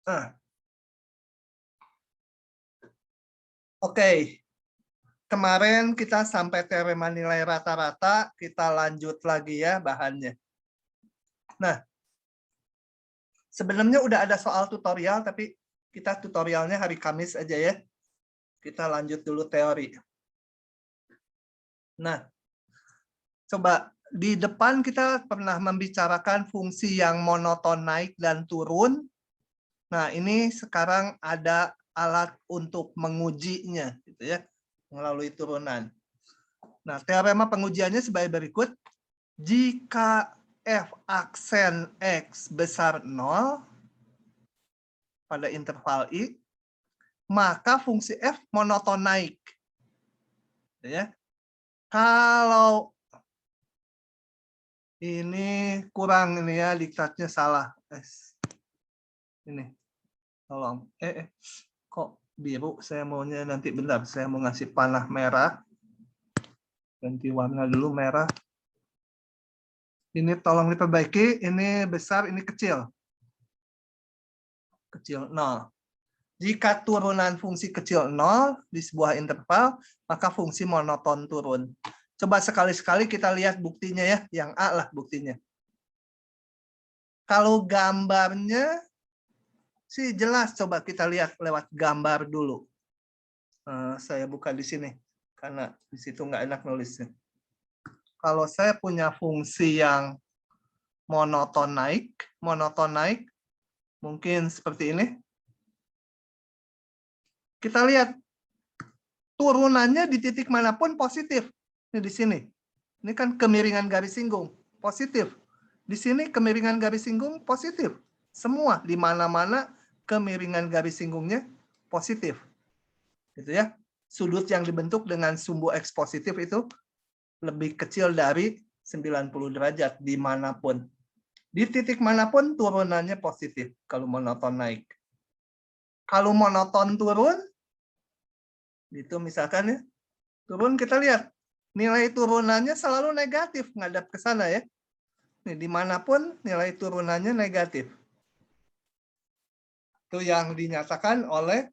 Nah, oke. Kemarin kita sampai teorema nilai rata-rata, kita lanjut lagi ya bahannya. Nah, sebenarnya udah ada soal tutorial, tapi kita tutorialnya hari Kamis aja ya. Kita lanjut dulu teori. Nah, coba di depan kita pernah membicarakan fungsi yang monoton naik dan turun. Nah, ini sekarang ada alat untuk mengujinya, gitu ya, melalui turunan. Nah, teorema pengujiannya sebagai berikut. Jika f aksen x besar 0 pada interval i, maka fungsi f monoton naik. Ya. Kalau ini kurang ini ya, diktatnya salah. Ini, tolong. Kok biru? Saya maunya nanti bentar. Saya mau ngasih panah merah. Ganti warna dulu merah. Ini tolong diperbaiki. Ini besar, ini kecil. Kecil 0. Jika turunan fungsi kecil 0 di sebuah interval, maka fungsi monoton turun. Coba sekali-sekali kita lihat buktinya ya, yang A lah buktinya. Kalau gambarnya sih jelas, coba kita lihat lewat gambar dulu. Saya buka di sini, karena di situ nggak enak nulisnya. Kalau saya punya fungsi yang monoton naik, mungkin seperti ini. Kita lihat turunannya di titik manapun positif. Ini di sini. Ini kan kemiringan garis singgung, positif. Di sini kemiringan garis singgung positif. Semua di mana-mana kemiringan garis singgungnya positif. Gitu ya. Sudut yang dibentuk dengan sumbu X positif itu lebih kecil dari 90 derajat dimanapun. Di titik manapun turunannya positif kalau monoton naik. Kalau monoton turun, itu misalkan ya, turun kita lihat nilai turunannya selalu negatif ngadap ke sana ya. Nih, dimanapun nilai turunannya negatif. Itu yang dinyatakan oleh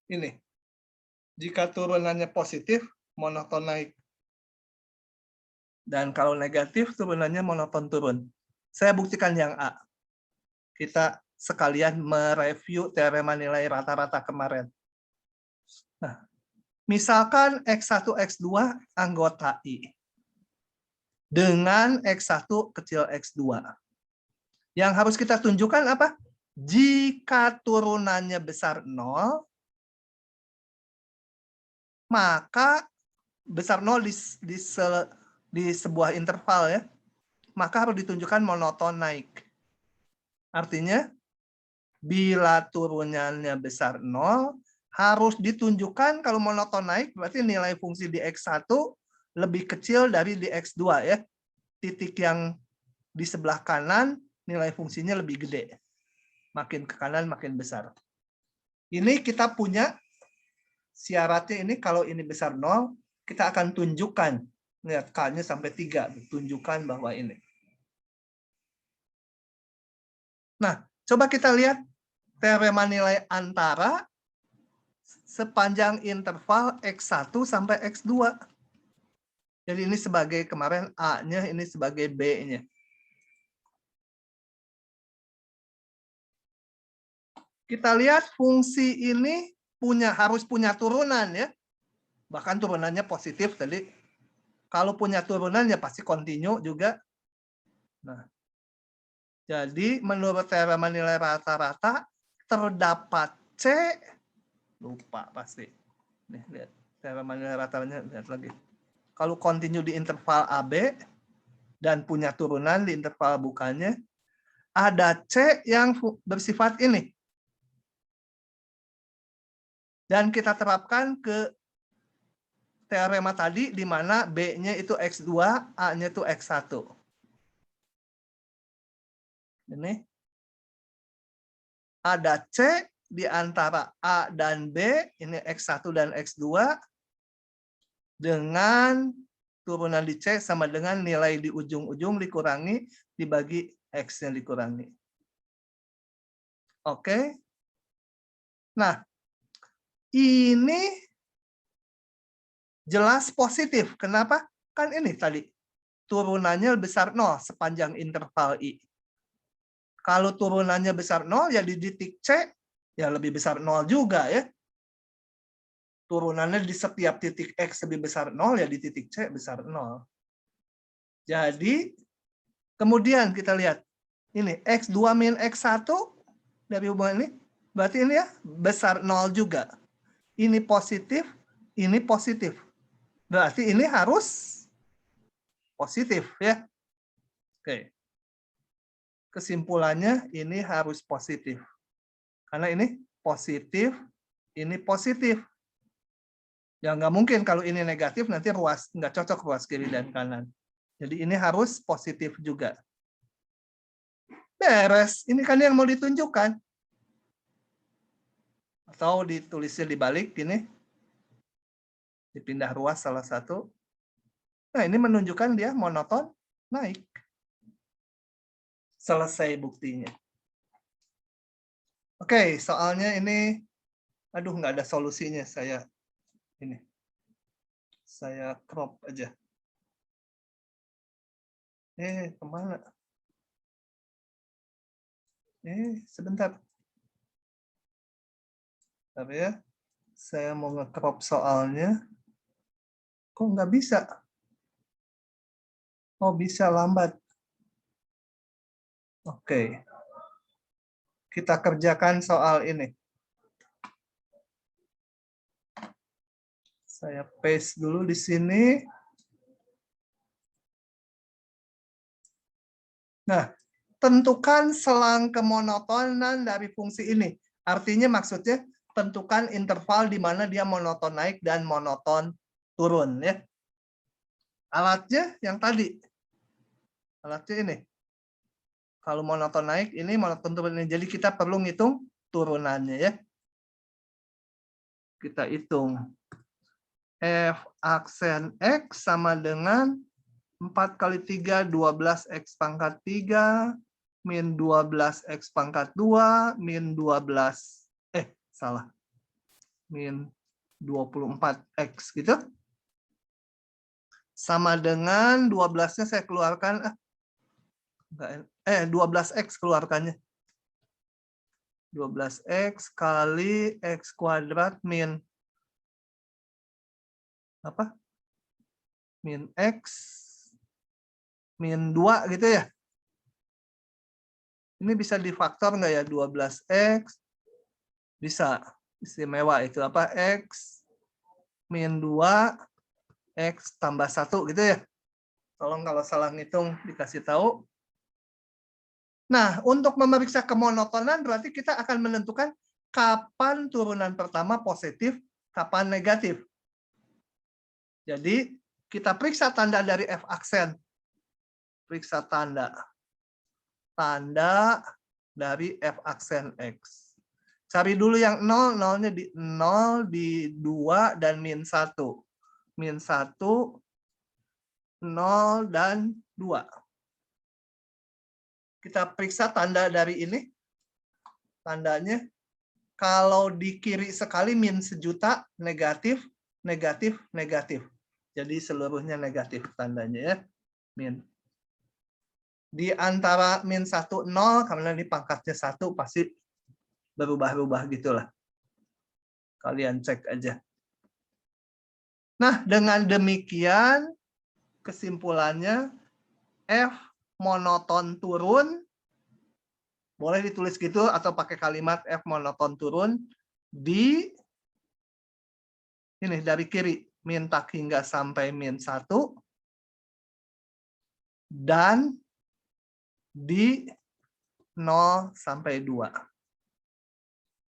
ini. Jika turunannya positif, monoton naik. Dan kalau negatif, turunannya monoton turun. Saya buktikan yang A. Kita sekalian mereview teorema nilai rata-rata kemarin. Nah, misalkan X1, X2 anggota I. Dengan X1 kecil X2. Yang harus kita tunjukkan apa? Jika turunannya besar 0, maka besar 0 di sebuah interval ya, maka harus ditunjukkan monoton naik. Artinya, bila turunannya besar 0, harus ditunjukkan kalau monoton naik, berarti nilai fungsi di X1 lebih kecil dari di X2 ya. Titik yang di sebelah kanan, nilai fungsinya lebih gede. Makin ke kanan, makin besar. Ini kita punya syaratnya ini, kalau ini besar 0, kita akan tunjukkan. Lihat, K-nya sampai 3. Tunjukkan bahwa ini. Nah, coba kita lihat teorema nilai antara sepanjang interval X1 sampai X2. Jadi ini sebagai kemarin A-nya, ini sebagai B-nya. Kita lihat fungsi ini harus punya turunan ya. Bahkan turunannya positif tadi. Kalau punya turunan ya pasti kontinu juga. Nah, jadi menurut teorema nilai rata-rata terdapat C, lupa pasti. Nih, lihat teorema nilai rata-ratanya, lihat lagi. Kalau kontinu di interval AB dan punya turunan di interval bukannya, ada C yang bersifat ini. Dan kita terapkan ke teorema tadi, di mana B-nya itu X2, A-nya itu X1. Ini. Ada C di antara A dan B, ini X1 dan X2, dengan turunan di C sama dengan nilai di ujung-ujung dikurangi, dibagi X yang dikurangi. Oke. Nah, ini jelas positif. Kenapa? Kan ini tadi, turunannya besar 0 sepanjang interval I. Kalau turunannya besar 0, ya di titik C, ya lebih besar 0 juga ya. Turunannya di setiap titik X lebih besar 0, ya di titik C besar 0. Jadi, kemudian kita lihat, ini X2 min X1 dari hubungan ini, berarti ini ya besar 0 juga. Ini positif, ini positif. Berarti ini harus positif ya. Oke. Kesimpulannya ini harus positif. Karena ini positif, ini positif. Ya nggak mungkin kalau ini negatif nanti ruas nggak cocok ruas kiri dan kanan. Jadi ini harus positif juga. Beres. Ini kan yang mau ditunjukkan. Atau ditulisnya dibalik gini. Dipindah ruas salah satu. Nah ini menunjukkan dia monoton naik. Selesai buktinya. Oke, soalnya ini, aduh nggak ada solusinya. Saya crop aja. Kemana? Sebentar. Tapi ya, saya mau nge-crop soalnya. Kok nggak bisa? Oh, bisa lambat. Oke. Kita kerjakan soal ini. Saya paste dulu di sini. Nah, tentukan selang kemonotonan dari fungsi ini. Artinya maksudnya tentukan interval di mana dia monoton naik dan monoton turun ya. Alatnya yang tadi. Alatnya ini. Kalau monoton naik ini, monoton turun ini. Jadi kita perlu ngitung turunannya ya. Kita hitung. F aksen X sama dengan 4 kali 3, 12X pangkat 3, min 12X pangkat 2, min 12, salah. Min 24X gitu. Sama dengan 12-nya saya keluarkan, 12X keluarkannya. 12X kali X kuadrat min apa? Min X min 2 gitu ya. Ini bisa difaktor nggak ya? 12X bisa. Istimewa itu apa? X min 2 X tambah 1 gitu ya. Tolong kalau salah ngitung dikasih tahu. Nah, untuk memeriksa kemonotonan berarti kita akan menentukan kapan turunan pertama positif, kapan negatif. Jadi, kita periksa tanda dari F aksen. Periksa tanda. Tanda dari F aksen X. Cari dulu yang 0, 0-nya di 0, di 2, dan min 1. Min 1, 0, dan 2. Kita periksa tanda dari ini. Tandanya, kalau di kiri sekali min sejuta, negatif, negatif, negatif. Jadi seluruhnya negatif tandanya ya. Min. Di antara min 1, 0, karena di pangkatnya 1, pasti berubah-ubah gitulah. Kalian cek aja. Nah, dengan demikian, kesimpulannya, F monoton turun, boleh ditulis gitu atau pakai kalimat F monoton turun di ini dari kiri min tak hingga sampai min 1 dan di 0 sampai 2.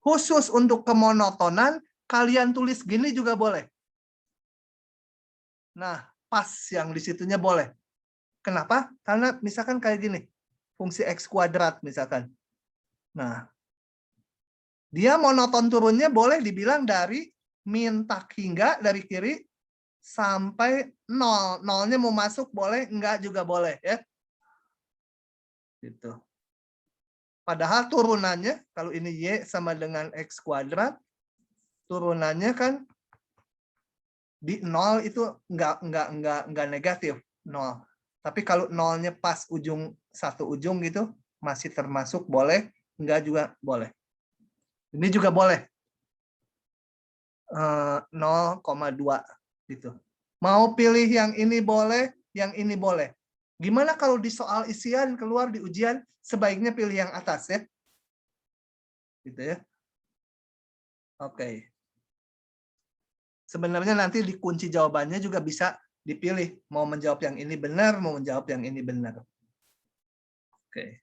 Khusus untuk kemonotonan kalian tulis gini juga boleh. Nah, pas yang di situnya boleh. Kenapa? Karena misalkan kayak gini. Fungsi X kuadrat misalkan. Nah, dia monoton turunnya boleh dibilang dari min tak hingga dari kiri sampai 0. 0-nya mau masuk boleh, enggak juga boleh ya. Gitu. Padahal turunannya, kalau ini Y sama dengan X kuadrat, turunannya kan di 0 itu nggak negatif, 0. Tapi kalau 0-nya pas satu ujung gitu, masih termasuk boleh, enggak juga boleh. Ini juga boleh. 0,2 gitu. Mau pilih yang ini boleh, yang ini boleh. Gimana kalau di soal isian keluar di ujian, sebaiknya pilih yang atas ya. Gitu ya. Oke. Sebenarnya nanti di kunci jawabannya juga bisa dipilih. Mau menjawab yang ini benar, mau menjawab yang ini benar. Oke.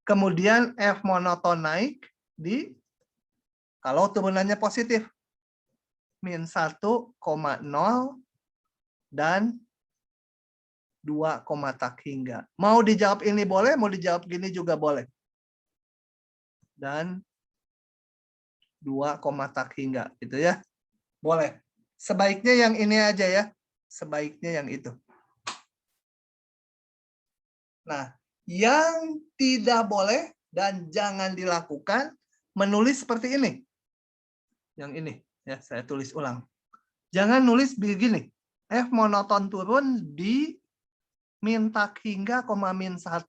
Kemudian F monoton naik kalau turunannya positif. Min 1,0 dan 2, tak hingga. Mau dijawab ini boleh, mau dijawab gini juga boleh. Dan 2, tak hingga. Gitu ya. Boleh. Sebaiknya yang ini aja ya. Sebaiknya yang itu. Nah, yang tidak boleh dan jangan dilakukan menulis seperti ini. Yang ini ya, saya tulis ulang. Jangan nulis begini. F monoton turun di min tak hingga, min 1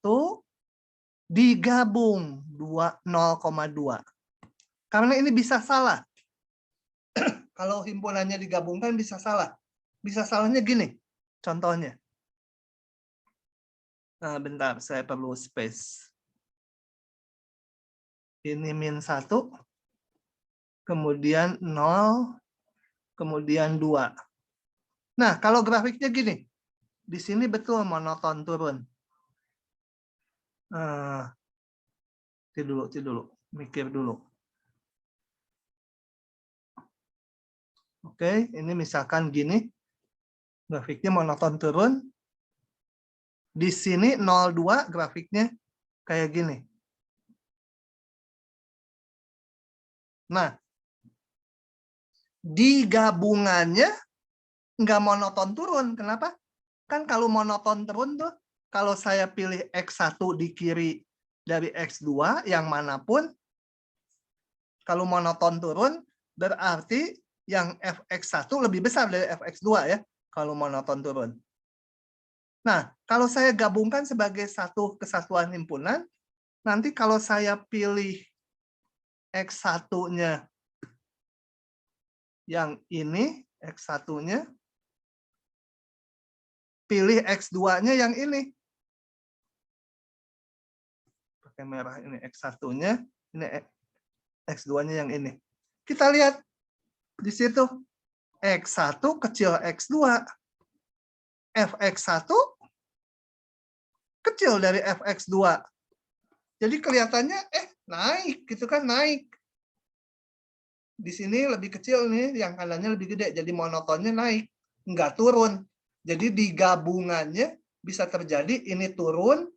digabung 0,2. Karena ini bisa salah. Kalau himpunannya digabungkan bisa salah. Bisa salahnya gini. Contohnya. Nah, bentar, saya perlu space. Ini min 1, kemudian 0, kemudian 2. Nah, kalau grafiknya gini. Di sini betul monoton turun. Dulu, mikir dulu. Oke, ini misalkan gini. Grafiknya monoton turun. Di sini 0,2 grafiknya kayak gini. Nah, di gabungannya nggak monoton turun. Kenapa? Kan kalau monoton turun tuh, kalau saya pilih X1 di kiri dari X2, yang manapun, kalau monoton turun, berarti yang Fx1 lebih besar dari Fx2 ya, kalau monoton turun. Nah, kalau saya gabungkan sebagai satu kesatuan himpunan, nanti kalau saya pilih X1-nya yang ini, X1-nya, pilih X2-nya yang ini. Pakai merah ini X1-nya, ini X2-nya yang ini. Kita lihat di situ. X1 kecil X2. Fx1 kecil dari Fx2. Jadi kelihatannya naik gitu kan, naik. Di sini lebih kecil nih, yang kanannya lebih gede. Jadi monotonnya naik, nggak turun. Jadi di gabungannya bisa terjadi ini turun,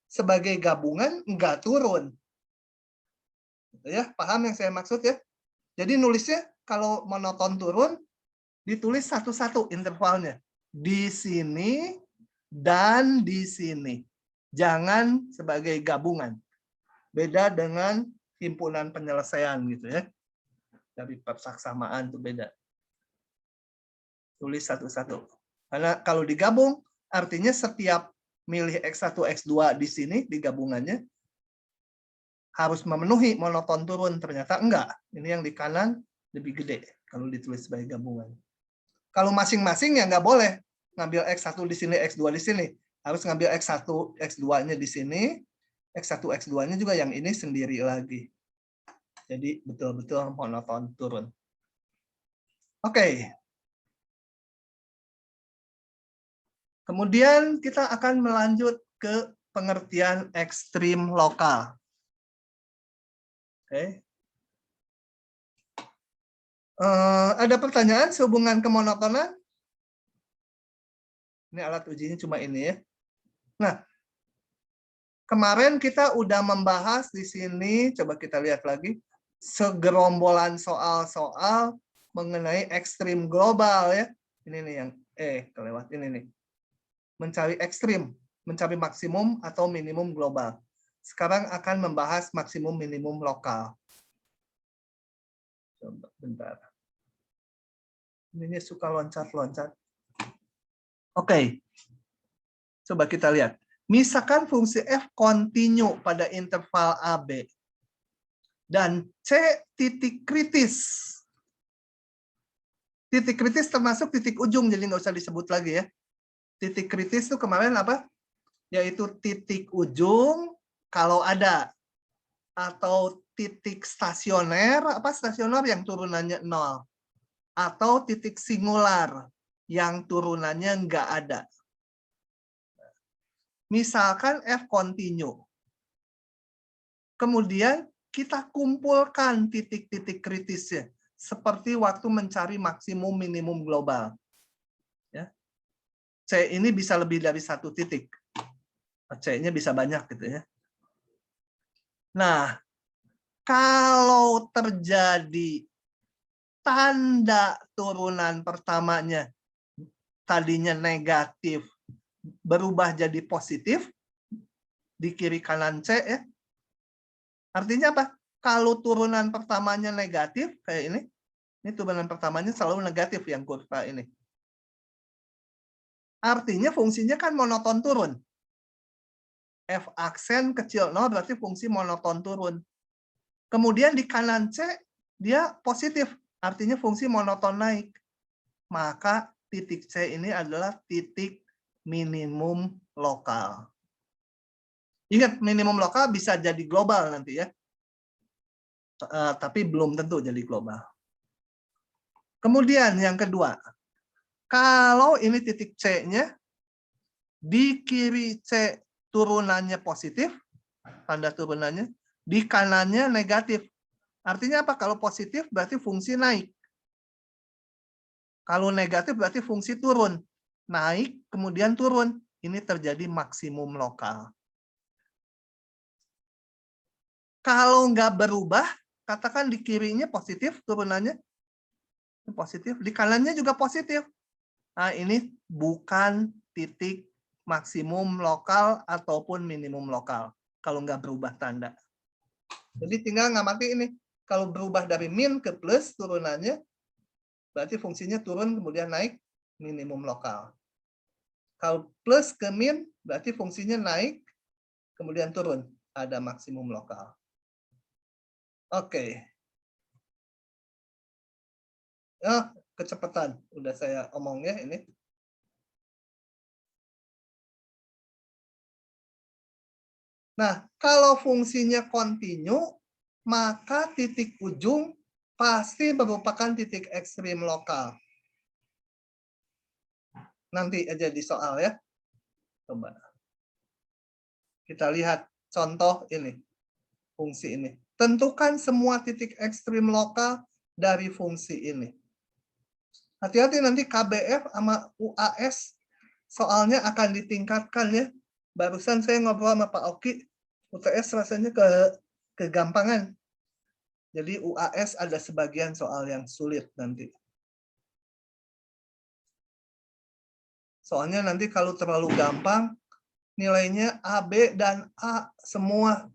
sebagai gabungan nggak turun. Ya, paham yang saya maksud ya? Jadi nulisnya kalau monoton turun, ditulis satu-satu intervalnya. Di sini dan di sini. Jangan sebagai gabungan. Beda dengan himpunan penyelesaian gitu ya. Dari persaksamaan itu beda. Tulis satu-satu. Karena kalau digabung, artinya setiap milih X1, X2 di sini, di gabungannya, harus memenuhi monoton turun. Ternyata enggak. Ini yang di kanan lebih gede kalau ditulis sebagai gabungan. Kalau masing-masing ya nggak boleh ngambil X1 di sini, X2 di sini. Harus ngambil X1, X2-nya di sini, X1, X2-nya juga yang ini sendiri lagi. Jadi betul-betul monoton turun. Oke. Kemudian kita akan melanjut ke pengertian ekstrim lokal. Oke. Ada pertanyaan sehubungan kemonotonan? Ini alat ujinya cuma ini ya. Nah, kemarin kita udah membahas di sini, coba kita lihat lagi, segerombolan soal-soal mengenai ekstrim global ya. Ini nih yang kelewat ini nih. Mencari ekstrim, mencari maksimum atau minimum global. Sekarang akan membahas maksimum minimum lokal. Coba bentar. Ini suka loncat-loncat. Oke. Coba kita lihat. Misalkan fungsi f kontinu pada interval AB dan C titik kritis. Titik kritis termasuk titik ujung, jadi nggak usah disebut lagi ya. Titik kritis itu kemarin apa? Yaitu titik ujung kalau ada, atau titik stasioner, apa stasioner yang turunannya 0, atau titik singular yang turunannya nggak ada. Misalkan F kontinu. Kemudian kita kumpulkan titik-titik kritisnya, seperti waktu mencari maksimum minimum global. Ya. C ini bisa lebih dari satu titik. C-nya bisa banyak gitu ya. Nah, kalau terjadi tanda turunan pertamanya tadinya negatif berubah jadi positif di kiri kanan C ya. Artinya apa? Kalau turunan pertamanya negatif kayak ini turunan pertamanya selalu negatif yang kurva ini. Artinya fungsinya kan monoton turun. F aksen kecil 0 berarti fungsi monoton turun. Kemudian di kanan C dia positif, artinya fungsi monoton naik. Maka titik C ini adalah titik minimum lokal. Ingat, minimum lokal bisa jadi global nanti ya. Tapi belum tentu jadi global. Kemudian yang kedua, kalau ini titik C-nya, di kiri C turunannya positif, tanda turunannya, di kanannya negatif. Artinya apa? Kalau positif berarti fungsi naik. Kalau negatif berarti fungsi turun. Naik, kemudian turun. Ini terjadi maksimum lokal. Kalau nggak berubah, katakan di kirinya positif turunannya, positif, di kanannya juga positif. Nah, ini bukan titik maksimum lokal ataupun minimum lokal. Kalau nggak berubah tanda. Jadi tinggal ngamati ini. Kalau berubah dari min ke plus turunannya, berarti fungsinya turun kemudian naik, minimum lokal. Kalau plus ke min, berarti fungsinya naik, kemudian turun, ada maksimum lokal. Oke. Oh, kecepatan. Udah saya omong ya ini. Nah, kalau fungsinya kontinu, maka titik ujung pasti merupakan titik ekstrim lokal. Nanti aja di soal ya. Coba. Kita lihat contoh ini. Fungsi ini. Tentukan semua titik ekstrim lokal dari fungsi ini. Hati-hati nanti KBF sama UAS soalnya akan ditingkatkan ya. Barusan saya ngobrol sama Pak Oki, UTS rasanya kegampangan. Jadi UAS ada sebagian soal yang sulit nanti. Soalnya nanti kalau terlalu gampang, nilainya A, B, dan A semua.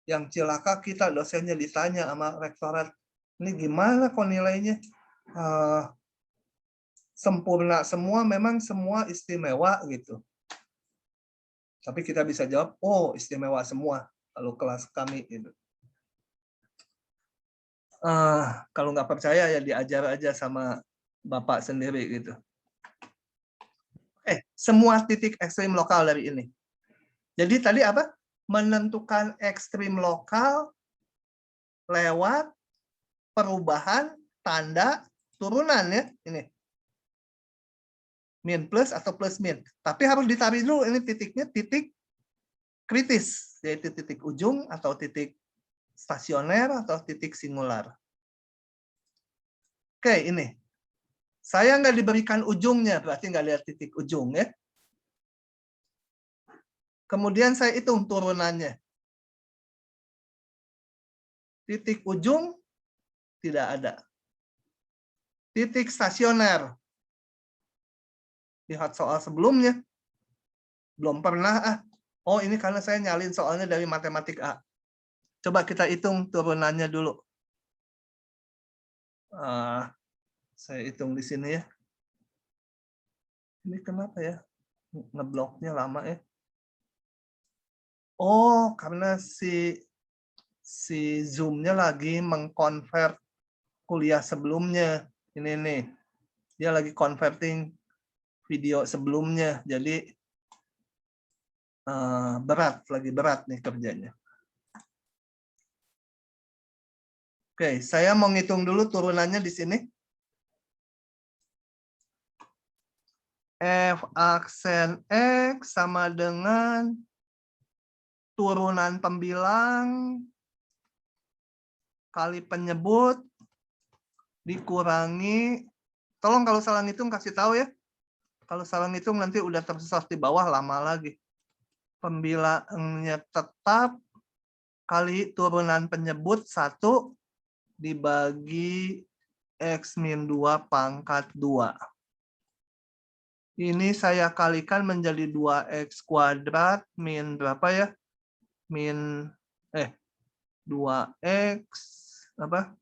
Yang cilaka kita dosennya ditanya sama rektorat, ini gimana kok nilainya? Sempurna semua, memang semua istimewa gitu. Tapi kita bisa jawab, oh istimewa semua kalau kelas kami itu. Kalau nggak percaya ya diajar aja sama Bapak sendiri gitu. Semua titik ekstrim lokal dari ini. Jadi tadi apa? Menentukan ekstrim lokal lewat perubahan tanda turunan ya ini. Min plus atau plus min. Tapi harus ditarik dulu ini titiknya titik kritis, yaitu titik ujung atau titik stasioner atau titik singular. Oke, ini. Saya nggak diberikan ujungnya, berarti nggak lihat titik ujung ya. Kemudian saya hitung turunannya. Titik ujung tidak ada. Titik stasioner. Lihat soal sebelumnya. Belum pernah Oh, ini karena saya nyalin soalnya dari matematik A. Coba kita hitung turunannya dulu. Saya hitung di sini ya. Ini kenapa ya? Ngebloknya lama ya. Oh, karena si Zoom-nya lagi mengkonvert kuliah sebelumnya. Ini nih. Dia lagi converting video sebelumnya. Jadi lagi berat nih kerjanya. Oke, saya mau ngitung dulu turunannya di sini. F aksen X sama dengan turunan pembilang kali penyebut dikurangi, tolong kalau salah ngitung kasih tahu ya. Kalau salah ngitung nanti udah tersesat di bawah lama lagi. Pembilangnya tetap kali turunan penyebut 1 dibagi X min 2 pangkat 2. Ini saya kalikan menjadi 2X kuadrat min berapa ya? Min 2X apa?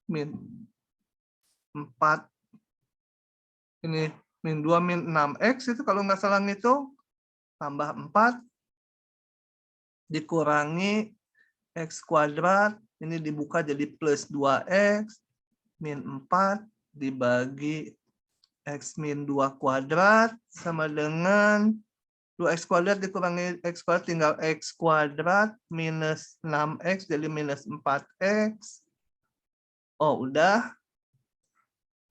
Min 4. Ini min 2 min 6X itu kalau nggak salah ngitung. Tambah 4 dikurangi X kuadrat. Ini dibuka jadi plus 2X min 4 dibagi X min 2 kuadrat sama dengan 2X kuadrat dikurangi X kuadrat tinggal X kuadrat minus 6X jadi minus 4X. Oh, udah.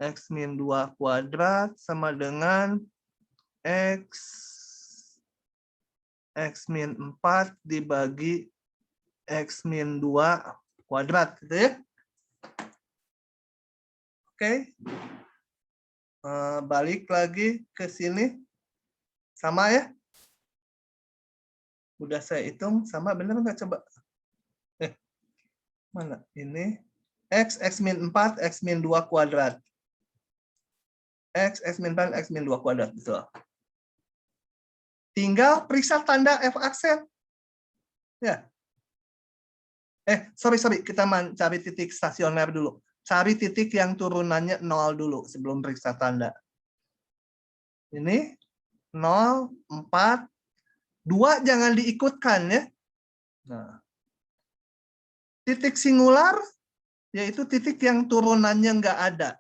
X min 2 kuadrat sama dengan X min 4 dibagi X min 2 kuadrat. Gitu ya. Oke. Balik lagi ke sini. Sama ya? Udah saya hitung. Sama bener nggak coba? Mana? Ini. X min 4, X min 2 kuadrat. X min 4, X min 2 kuadrat. Betul. Tinggal periksa tanda F aksen. Ya. Sorry. Kita cari titik stasioner dulu. Cari titik yang turunannya 0 dulu sebelum periksa tanda. Ini 0, 4, 2 jangan diikutkan ya. Nah. Titik singular yaitu titik yang turunannya nggak ada.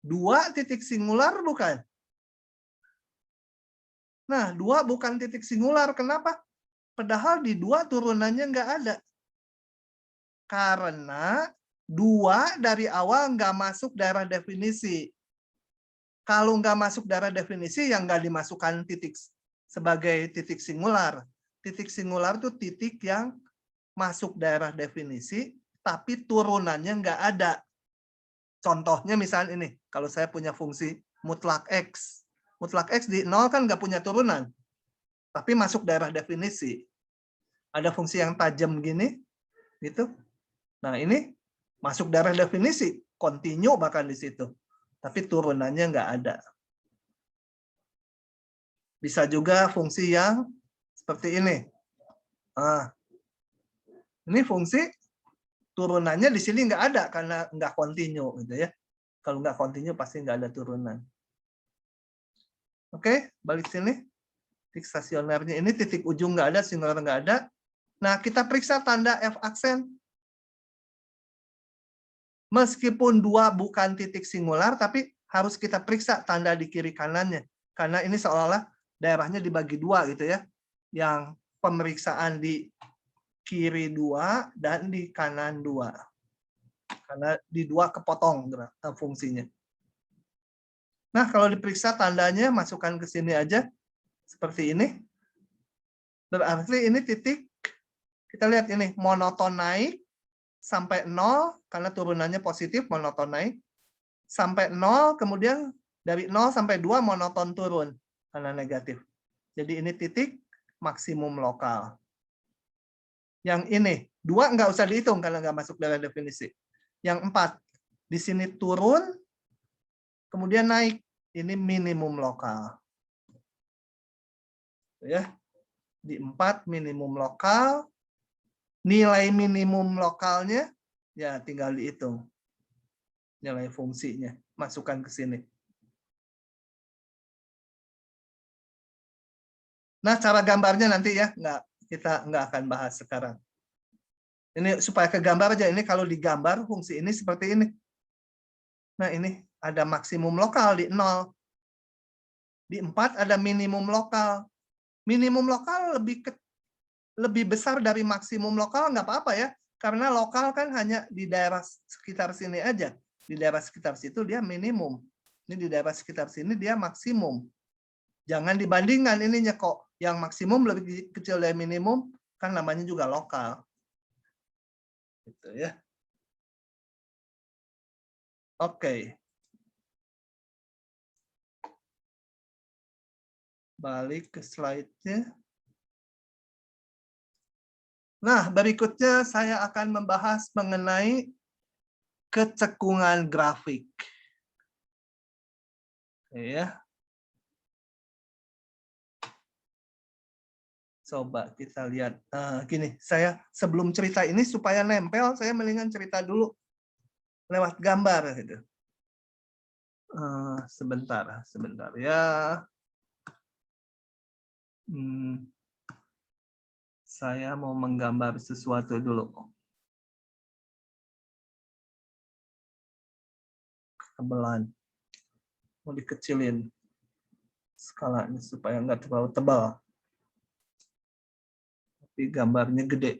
2 titik singular bukan? Nah, 2 bukan titik singular. Kenapa? Padahal di 2 turunannya nggak ada. Karena 2 dari awal nggak masuk daerah definisi. Kalau nggak masuk daerah definisi, yang nggak dimasukkan titik sebagai titik singular. Titik singular itu titik yang masuk daerah definisi, tapi turunannya nggak ada. Contohnya misalnya ini, kalau saya punya fungsi mutlak X. Mutlak X di 0 kan nggak punya turunan, tapi masuk daerah definisi. Ada fungsi yang tajam gini, gitu. Nah ini masuk daerah definisi, continue bahkan di situ. Tapi turunannya nggak ada. Bisa juga fungsi yang seperti ini. Ini fungsi turunannya di sini nggak ada karena nggak continue gitu ya. Kalau nggak continue pasti nggak ada turunan. Oke, balik sini. Titik stasionernya ini titik ujung nggak ada, singular nggak ada. Nah, kita periksa tanda F aksen. Meskipun 2 bukan titik singular, tapi harus kita periksa tanda di kiri kanannya. Karena ini seolah-olah daerahnya dibagi 2 gitu ya. Yang pemeriksaan di kiri 2 dan di kanan 2. Karena di 2 kepotong fungsinya. Nah, kalau diperiksa tandanya, masukkan ke sini aja. Seperti ini. Berarti ini titik, kita lihat ini, monoton naik, sampai 0, karena turunannya positif, monoton naik. Sampai 0, kemudian dari 0 sampai 2, monoton turun, karena negatif. Jadi ini titik maksimum lokal. Yang ini, 2 nggak usah dihitung, karena nggak masuk dalam definisi. Yang 4, di sini turun, kemudian naik. Ini minimum lokal. Ya. Di 4 minimum lokal. Nilai minimum lokalnya ya tinggal dihitung. Nilai fungsinya masukkan ke sini. Nah, cara gambarnya nanti ya, kita nggak akan bahas sekarang. Ini supaya ke gambar aja. Ini kalau digambar fungsi ini seperti ini. Nah, ini ada maksimum lokal di 0. Di 4 ada minimum lokal. Minimum lokal lebih besar dari maksimum lokal nggak apa-apa ya. Karena lokal kan hanya di daerah sekitar sini aja. Di daerah sekitar situ dia minimum. Ini di daerah sekitar sini dia maksimum. Jangan dibandingkan ininya kok. Yang maksimum lebih kecil dari minimum, kan namanya juga lokal. Gitu ya. Oke. Balik ke slide-nya. Nah, berikutnya saya akan membahas mengenai kecekungan grafik. Ya. Coba kita lihat. Gini, saya sebelum cerita ini supaya nempel, saya mendingan cerita dulu lewat gambar gitu. Sebentar ya. Saya mau menggambar sesuatu dulu. Ketebalan. Mau dikecilin skalanya supaya nggak terlalu tebal. Tapi gambarnya gede.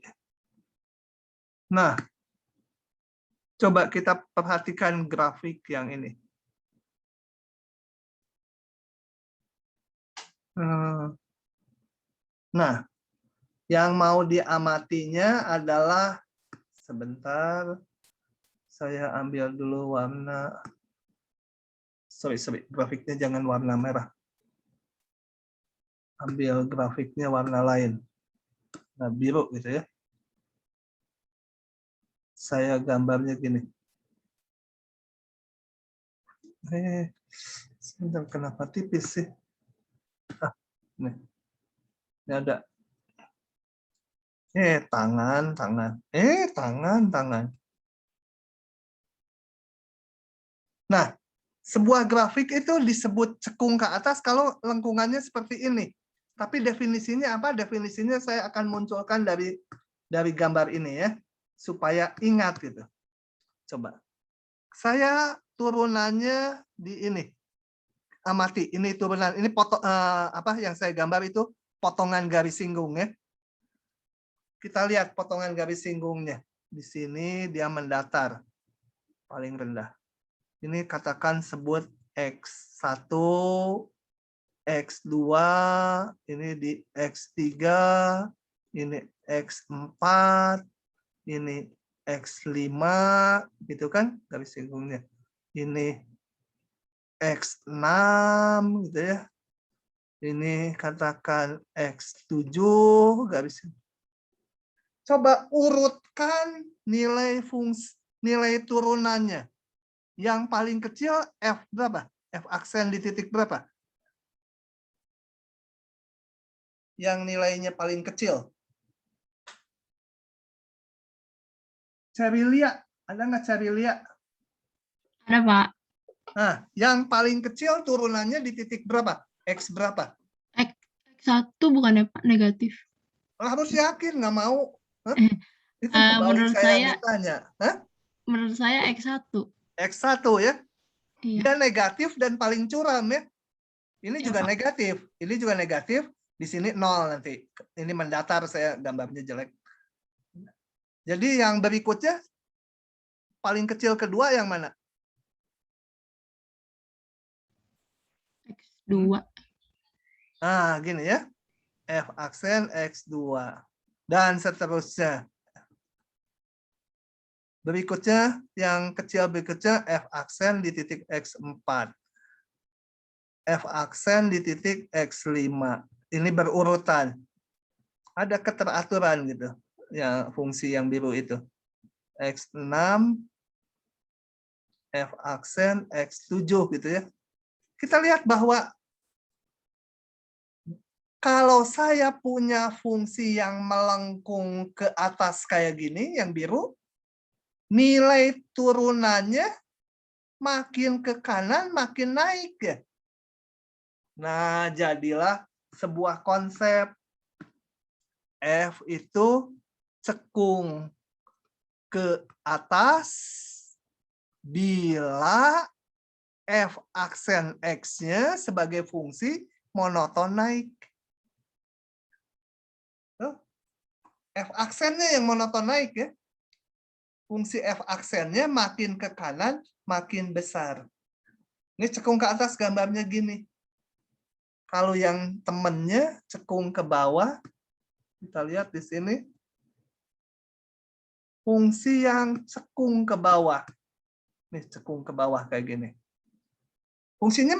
Nah, coba kita perhatikan grafik yang ini. Nah, yang mau diamatinya adalah, sebentar, saya ambil dulu warna, sorry, grafiknya jangan warna merah. Ambil grafiknya warna lain. Nah, biru gitu ya. Saya gambarnya gini. Sebentar, kenapa tipis sih? Nih. Ini ada. Tangan. Tangan. Nah, sebuah grafik itu disebut cekung ke atas kalau lengkungannya seperti ini. Tapi definisinya apa? Definisinya saya akan munculkan dari gambar ini ya, supaya ingat gitu. Coba. Saya turunannya di ini. Amati, ini turunan, ini apa yang saya gambar itu potongan garis singgung ya. Kita lihat potongan garis singgungnya. Di sini dia mendatar paling rendah. Ini katakan sebut X1, X2, ini di X3, ini X4, ini X5, gitu kan garis singgungnya. Ini X6, gitu ya. Ini katakan X7, garis. Coba urutkan nilai nilai turunannya. Yang paling kecil F berapa? F aksen di titik berapa? Yang nilainya paling kecil. Carilia, ada nggak Carilia? Ada, Pak. Nah, yang paling kecil turunannya di titik berapa? X berapa? X1 bukannya Pak negatif? Harus yakin, nggak mau. Itu kebalik menurut saya saya ditanya. Menurut saya X1. X1 ya? Iya. Dia negatif dan paling curam ya. Ini Iya, juga Pak. negatif. Ini juga negatif. Di sini 0 nanti. Ini mendatar, saya gambarnya jelek. Jadi yang berikutnya, paling kecil kedua yang mana? X2. Nah, gini ya. F aksen X2. Dan seterusnya. Berikutnya, yang kecil berikutnya F aksen di titik X4. F aksen di titik X5. Ini berurutan. Ada keteraturan gitu. Ya, fungsi yang biru itu. X6, F aksen X7 gitu ya. Kita lihat bahwa Kalau saya punya fungsi yang melengkung ke atas kayak gini, yang biru, nilai turunannya makin ke kanan, makin naik ya. Nah, jadilah sebuah konsep F itu cekung ke atas bila F aksen X-nya sebagai fungsi monoton naik. F aksennya yang monoton naik ya. Fungsi F aksennya makin ke kanan, makin besar. Ini cekung ke atas gambarnya gini. Kalau yang temennya cekung ke bawah, kita lihat di sini. Fungsi yang cekung ke bawah. Nih, cekung ke bawah kayak gini. Fungsinya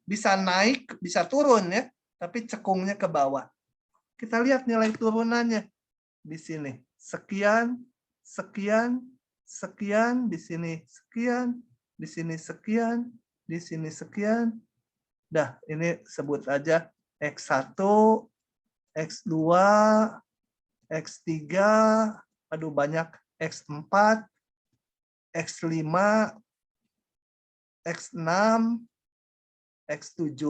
bisa naik, bisa turun ya, tapi cekungnya ke bawah. Kita lihat nilai turunannya di sini. Sekian, sekian, sekian, di sini sekian, di sini sekian, di sini sekian. Dah, ini sebut aja X1, X2, X3, aduh banyak, X4, X5, X6, X7.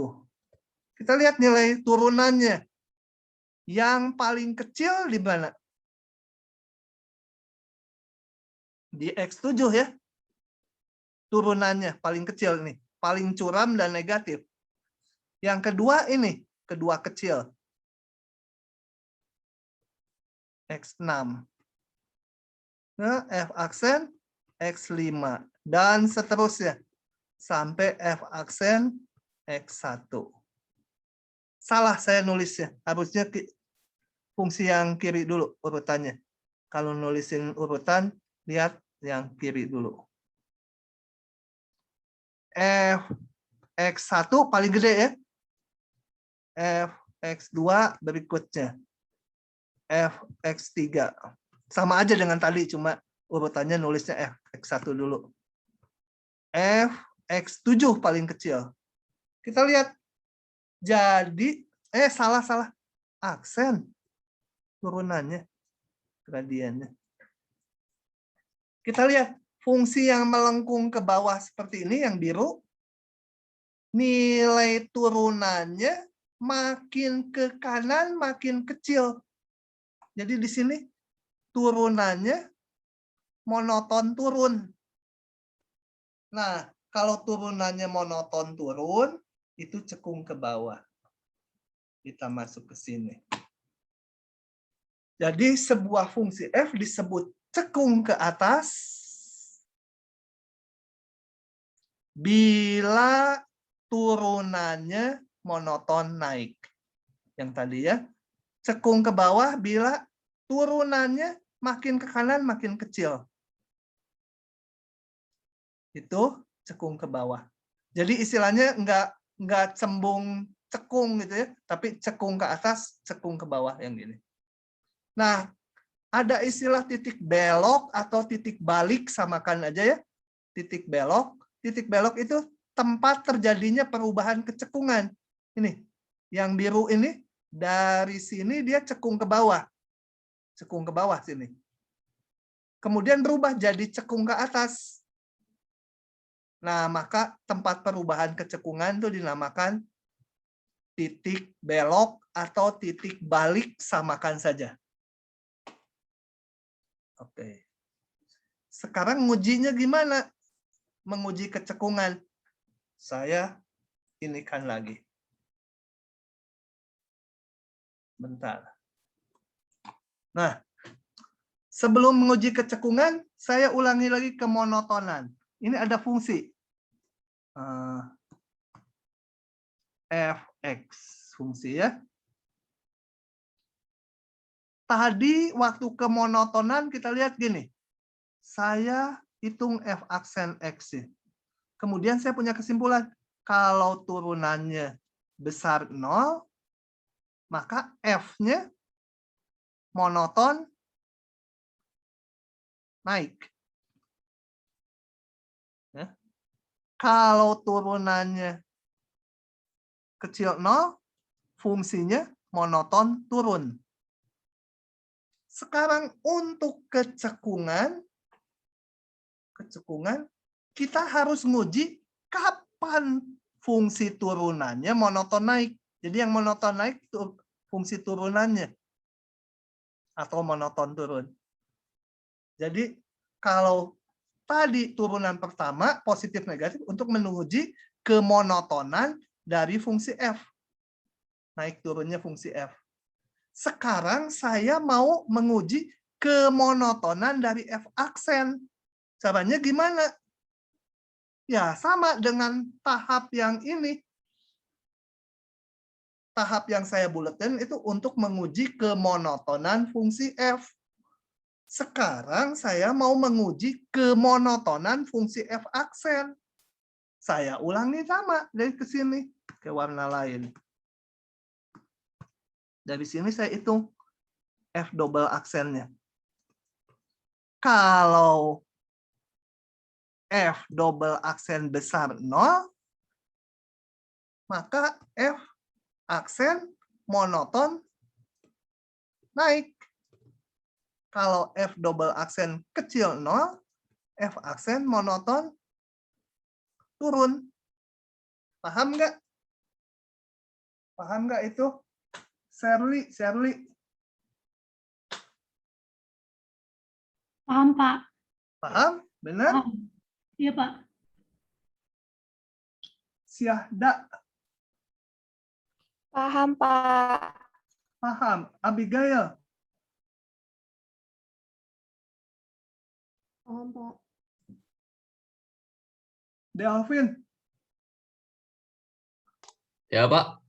Kita lihat nilai turunannya. Yang paling kecil di mana? Di X7 ya. Turunannya paling kecil nih. Paling curam dan negatif. Yang kedua ini, kedua kecil. X6. Nah, F aksen X5. Dan seterusnya. Sampai F aksen X1. Salah saya nulisnya. Harusnya fungsi yang kiri dulu urutannya. Kalau nulisin urutan, lihat yang kiri dulu. F X1 paling gede ya. F X2 berikutnya. F X3. Sama aja dengan tadi, cuma urutannya nulisnya F X1 dulu. F X7 paling kecil. Kita lihat. Jadi, salah. Aksen. Turunannya. Gradiennya. Kita lihat. Fungsi yang melengkung ke bawah seperti ini, yang biru. Nilai turunannya makin ke kanan, makin kecil. Jadi di sini turunannya monoton turun. Nah, kalau turunannya monoton turun, itu cekung ke bawah. Kita masuk ke sini. Jadi sebuah fungsi F disebut cekung ke atas bila turunannya monoton naik. Yang tadi ya. Cekung ke bawah bila turunannya makin ke kanan, makin kecil. Itu cekung ke bawah. Jadi istilahnya nggak cembung cekung gitu ya, tapi cekung ke atas, cekung ke bawah yang gini. Nah, ada istilah titik belok atau titik balik, samakan aja ya. Titik belok itu tempat terjadinya perubahan kecekungan. Ini, yang biru ini dari sini dia cekung ke bawah. Cekung ke bawah sini. Kemudian berubah jadi cekung ke atas. Nah, maka tempat perubahan kecekungan itu dinamakan titik belok atau titik balik, samakan saja. Oke. Sekarang ngujinya gimana? Menguji kecekungan. Saya inikan lagi. Bentar. Nah, sebelum menguji kecekungan, saya ulangi lagi kemonotonan. Ini ada fungsi. Fx fungsi ya. Tadi waktu kemonotonan kita lihat gini. Saya hitung F aksen X. Kemudian saya punya kesimpulan. Kalau turunannya besar 0, maka F-nya monoton naik. Ya. Kalau turunannya kecil 0, fungsinya monoton turun. Sekarang untuk kecekungan kita harus nguji kapan fungsi turunannya monoton naik. Jadi yang monoton naik itu fungsi turunannya atau monoton turun. Jadi kalau tadi turunan pertama positif negatif untuk menguji kemonotonan dari fungsi f. Naik turunnya fungsi f. Sekarang saya mau menguji kemonotonan dari f aksen. Caranya gimana? Ya, sama dengan tahap yang ini. Tahap yang saya buletin itu untuk menguji kemonotonan fungsi f. Sekarang saya mau menguji kemonotonan fungsi f aksen. Saya ulangi sama dari ke sini ke warna lain. Dari sini saya hitung f double aksennya. Kalau f double aksen besar 0, maka f aksen monoton naik. Kalau f double aksen kecil 0, f aksen monoton turun. Paham nggak? Paham nggak itu? Shirley. Paham, Pak. Paham? Benar? Paham. Iya, Pak. Syahda. Paham, Pak. Paham. Abigail. Paham, Pak. Delvin. Ya, Pak.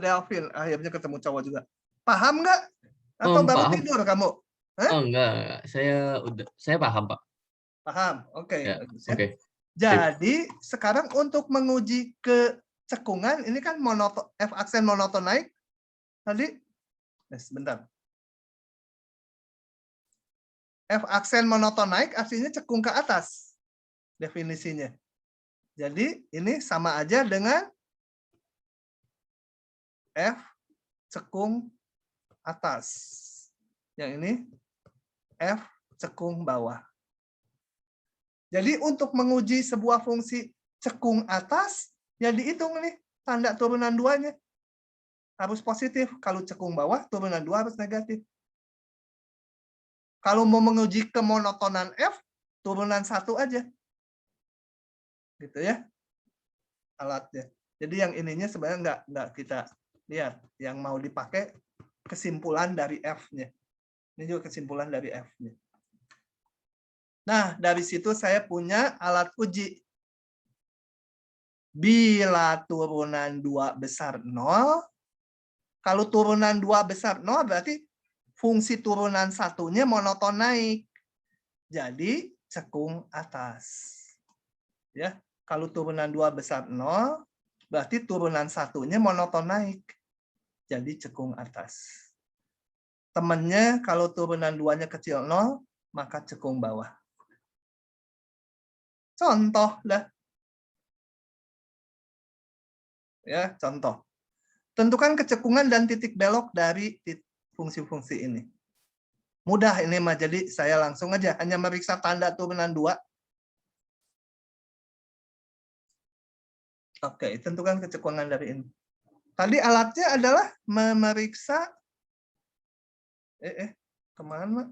Delvin. Akhirnya ketemu cowok juga. Paham nggak? Atau baru Paham. tidur kamu? Oh, enggak. Saya paham, Pak. Paham. Oke. Ya, Bagus ya. oke. Jadi sekarang untuk menguji kecekungan, ini kan f aksen monoton naik. Tadi, sebentar. F aksen monoton naik artinya cekung ke atas. Definisinya. Jadi ini sama aja dengan F cekung atas. Yang ini F cekung bawah. Jadi untuk menguji sebuah fungsi cekung atas, ya dihitung nih tanda turunan duanya. Harus positif. Kalau cekung bawah, turunan 2 harus negatif. Kalau mau menguji kemonotonan F, turunan 1 aja. Gitu ya. Alatnya. Jadi yang ininya sebenarnya nggak kita lihat. Yang mau dipakai kesimpulan dari F-nya. Ini juga kesimpulan dari F-nya. Nah, dari situ saya punya alat uji. Bila turunan 2 besar 0, kalau turunan 2 besar 0 berarti fungsi turunan satunya monoton naik. Jadi cekung atas. Ya, kalau turunan 2 besar 0, berarti turunan satunya monoton naik. Jadi cekung atas. Temannya kalau turunan 2-nya kecil 0, maka cekung bawah. Contoh lah. Ya, contoh. Tentukan kecekungan dan titik belok dari fungsi-fungsi ini. Mudah ini mah, jadi saya langsung aja hanya meriksa tanda turunan 2. Oke, tentukan kecekungan dari ini. Tadi alatnya adalah memeriksa kemana?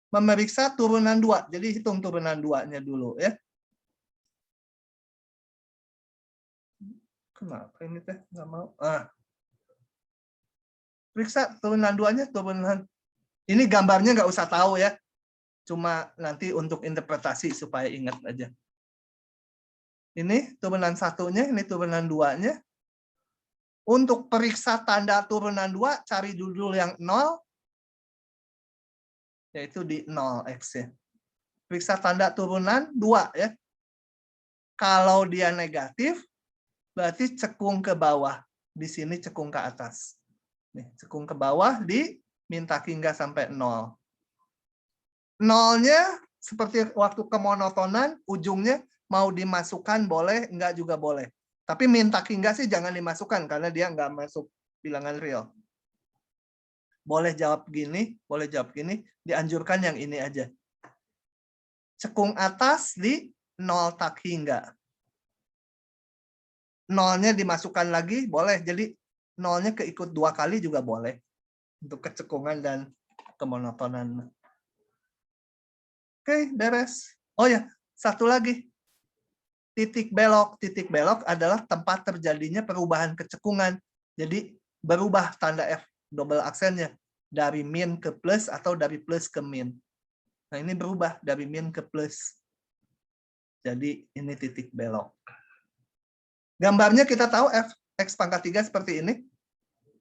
Memeriksa turunan 2. Jadi hitung turunan 2-nya dulu ya. Kenapa ini teh nggak mau? Periksa turunan 2-nya, turunan. Ini gambarnya nggak usah tahu ya. Cuma nanti untuk interpretasi supaya ingat aja. Ini turunan 1-nya, ini turunan 2-nya. Untuk periksa tanda turunan 2, cari dulu yang 0. Yaitu di 0x ya. Periksa tanda turunan 2 ya. Kalau dia negatif, berarti cekung ke bawah. Di sini cekung ke atas. Nih, cekung ke bawah diminta hingga sampai 0. 0-nya seperti waktu kemonotonan, ujungnya mau dimasukkan boleh, enggak juga boleh. Tapi minta hingga sih jangan dimasukkan karena dia enggak masuk bilangan real. Boleh jawab gini, boleh jawab gini, dianjurkan yang ini aja. Cekung atas di 0 tak hingga. Nolnya dimasukkan lagi, boleh. Jadi nolnya keikut 2 kali juga boleh. Untuk kecekungan dan kemonotonan. Oke, beres. Oh ya, satu lagi. Titik belok. Titik belok adalah tempat terjadinya perubahan kecekungan. Jadi berubah tanda F double aksennya dari min ke plus atau dari plus ke min. Nah, ini berubah dari min ke plus. Jadi ini titik belok. Gambarnya kita tahu f x pangkat 3 seperti ini.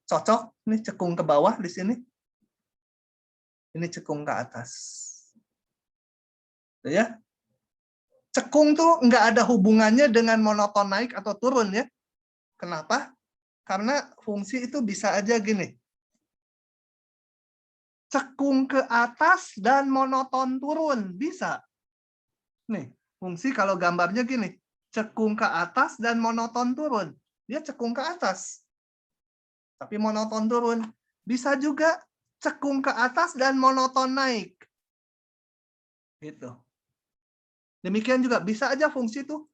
Cocok, ini cekung ke bawah di sini. Ini cekung ke atas. Tuh ya. Cekung tuh nggak ada hubungannya dengan monoton naik atau turun ya. Kenapa? Karena fungsi itu bisa aja gini. Cekung ke atas dan monoton turun. Bisa. Nih, fungsi kalau gambarnya gini. Cekung ke atas dan monoton turun. Dia cekung ke atas. Tapi monoton turun. Bisa juga cekung ke atas dan monoton naik. Gitu. Demikian juga bisa aja fungsi itu.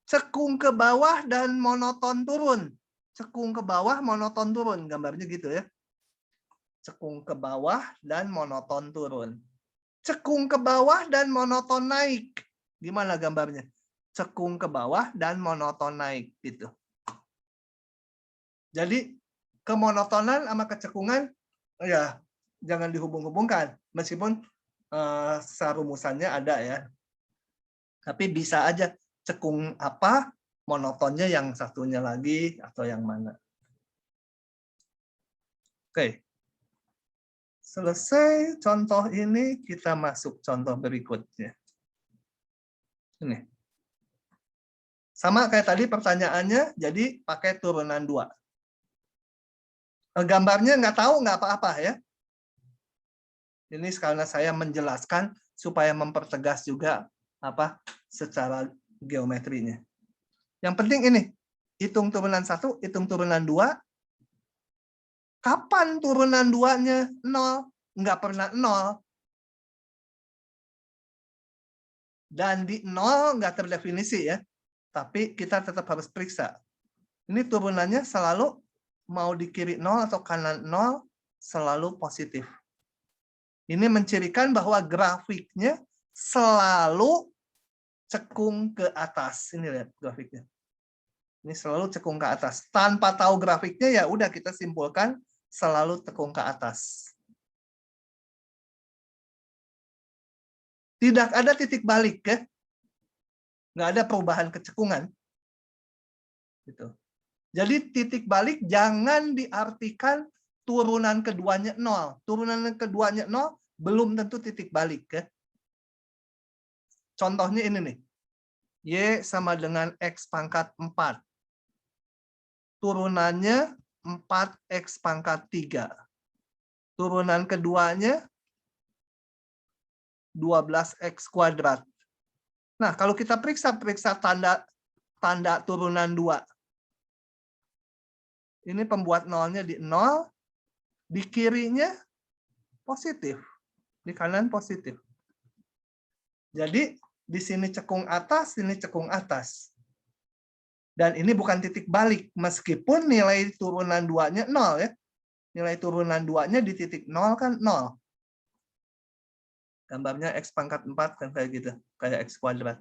Cekung ke bawah dan monoton turun. Cekung ke bawah, monoton turun. Gambarnya gitu ya. Cekung ke bawah dan monoton turun. Cekung ke bawah dan monoton naik. Gimana gambarnya? Cekung ke bawah dan monoton naik. Gitu. Jadi kemonotonan sama kecekungan ya jangan dihubung-hubungkan. Meskipun sarumusannya ada ya. Tapi bisa aja cekung apa, monotonnya yang satunya lagi atau yang mana. Oke. Selesai contoh ini, kita masuk contoh berikutnya. Ini. Sama kayak tadi pertanyaannya, jadi pakai turunan 2. Gambarnya nggak tahu, nggak apa-apa ya. Ini karena saya menjelaskan supaya mempertegas juga apa secara geometrinya. Yang penting ini, hitung turunan 1, hitung turunan 2. Kapan turunan 2-nya 0? Nggak pernah 0. Dan di 0 nggak terdefinisi ya. Tapi kita tetap harus periksa. Ini turunannya selalu mau di kiri 0 atau kanan 0 selalu positif. Ini mencirikan bahwa grafiknya selalu cekung ke atas. Ini lihat grafiknya. Ini selalu cekung ke atas. Tanpa tahu grafiknya ya udah kita simpulkan selalu cekung ke atas. Tidak ada titik balik ya. Nggak ada perubahan kecekungan. Gitu. Jadi titik balik jangan diartikan turunan keduanya 0. Turunan keduanya 0 belum tentu titik balik ya. Contohnya ini nih. Y sama dengan X pangkat 4. Turunannya 4X pangkat 3. Turunan keduanya 12X kuadrat. Nah, kalau kita periksa tanda turunan 2. Ini pembuat nolnya di 0, di kirinya positif, di kanan positif. Jadi di sini cekung atas, sini cekung atas. Dan ini bukan titik balik, meskipun nilai turunan 2-nya 0 ya. Nilai turunan 2-nya di titik 0 kan 0. Gambarnya X pangkat 4 kan kayak gitu, kayak X kuadrat.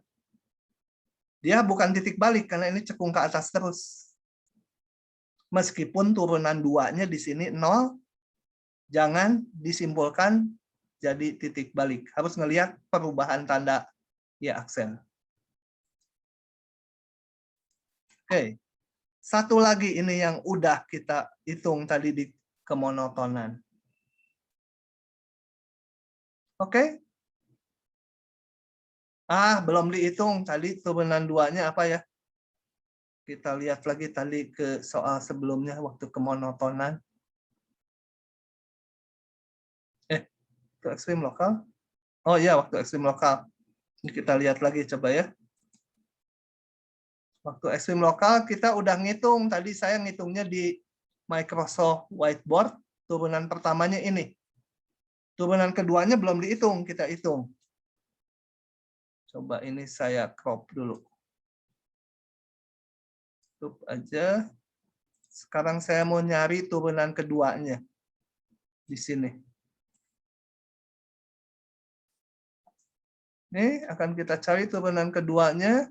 Dia bukan titik balik karena ini cekung ke atas terus. Meskipun turunan 2-nya di sini 0, jangan disimpulkan jadi titik balik. Harus ngelihat perubahan tanda ya aksen. Oke. Satu lagi ini yang udah kita hitung tadi di kemonotonan. Oke. Belum dihitung tadi turunan 2-nya apa ya? Kita lihat lagi tadi ke soal sebelumnya waktu kemonotonan. Waktu ekstrim lokal. Oh iya, waktu ekstrim lokal. Ini kita lihat lagi coba ya. Waktu ekstrim lokal kita udah ngitung. Tadi saya ngitungnya di Microsoft Whiteboard, turunan pertamanya ini. Turunan keduanya belum dihitung, kita hitung. Coba ini saya crop dulu. Tutup aja. Sekarang saya mau nyari turunan keduanya di sini. Ini akan kita cari turunan keduanya.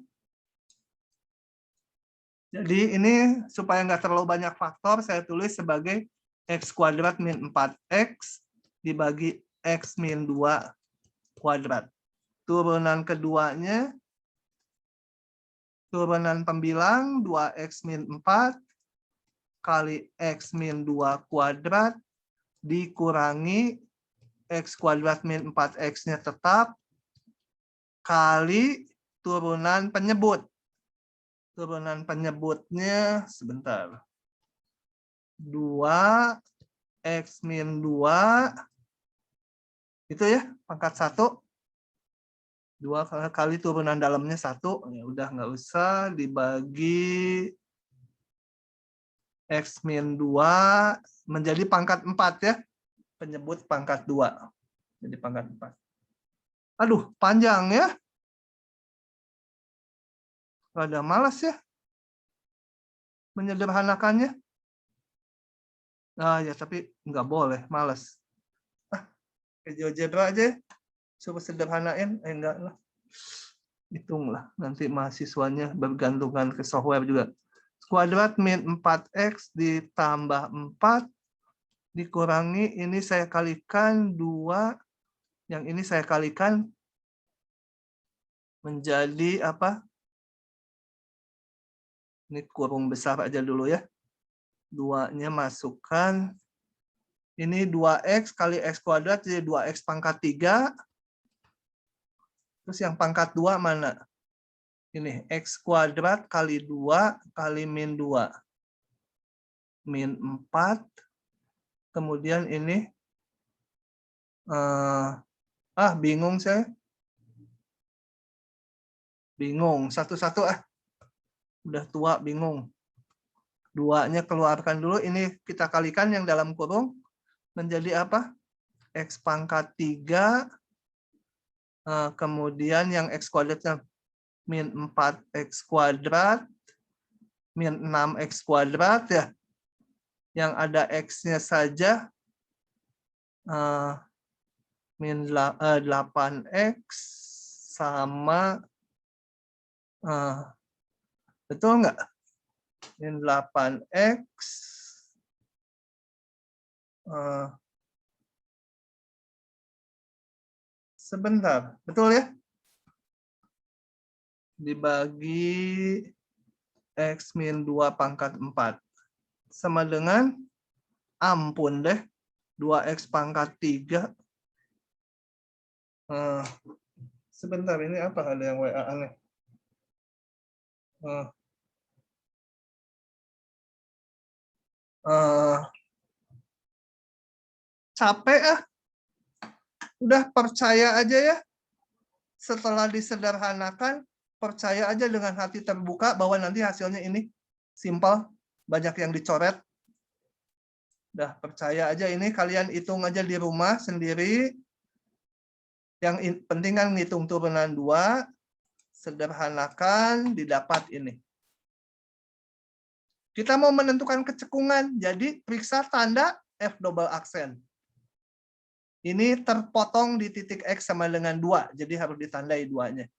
Jadi ini supaya nggak terlalu banyak faktor, saya tulis sebagai x kuadrat min 4x dibagi x min 2 kuadrat. Turunan keduanya, turunan pembilang 2x min 4 kali x min 2 kuadrat dikurangi x kuadrat min 4x-nya tetap kali turunan penyebut. Turunan penyebutnya sebentar. 2x min 2 itu ya, pangkat 1. 2 kali turunan dalamnya 1. Ya udah nggak usah, dibagi x min 2 menjadi pangkat 4 ya. Penyebut pangkat 2. Jadi pangkat 4. Aduh, panjang ya. Rada malas ya menyederhanakannya. Nah ya, tapi nggak boleh, malas. GeoGebra aja, coba sederhanain. Enggak lah. Hitunglah, nanti mahasiswanya bergantungan ke software juga. Kuadrat min 4x ditambah 4 dikurangi, ini saya kalikan 2, yang ini saya kalikan menjadi apa? Ini kurung besar aja dulu ya. 2-nya masukkan. Ini 2x kali x kuadrat jadi 2x pangkat 3. Terus yang pangkat 2 mana? Ini x kuadrat kali 2 kali min 2. Min 4. Kemudian ini. Bingung saya. Bingung. Satu-satu Udah tua, bingung. 2-nya keluarkan dulu. Ini kita kalikan yang dalam kurung. Menjadi apa? X pangkat 3. Kemudian yang X kuadratnya min 4X kuadrat. Min 6X kuadrat ya. Yang ada X-nya saja. Min 8X sama. Betul nggak? Min 8X. Sebentar, betul ya? Dibagi X min 2 pangkat 4. Sama dengan, ampun deh, 2X pangkat 3. Sebentar, ini apa? Ada yang WA aneh. Capek udah percaya aja ya. Setelah disederhanakan, percaya aja dengan hati terbuka bahwa nanti hasilnya ini simpel, banyak yang dicoret. Udah percaya aja, ini kalian hitung aja di rumah sendiri. Yang penting kan ngitung turunan 2, sederhanakan, didapat ini. Kita mau menentukan kecekungan, jadi periksa tanda F double aksen. Ini terpotong di titik X sama dengan 2, jadi harus ditandai 2-nya.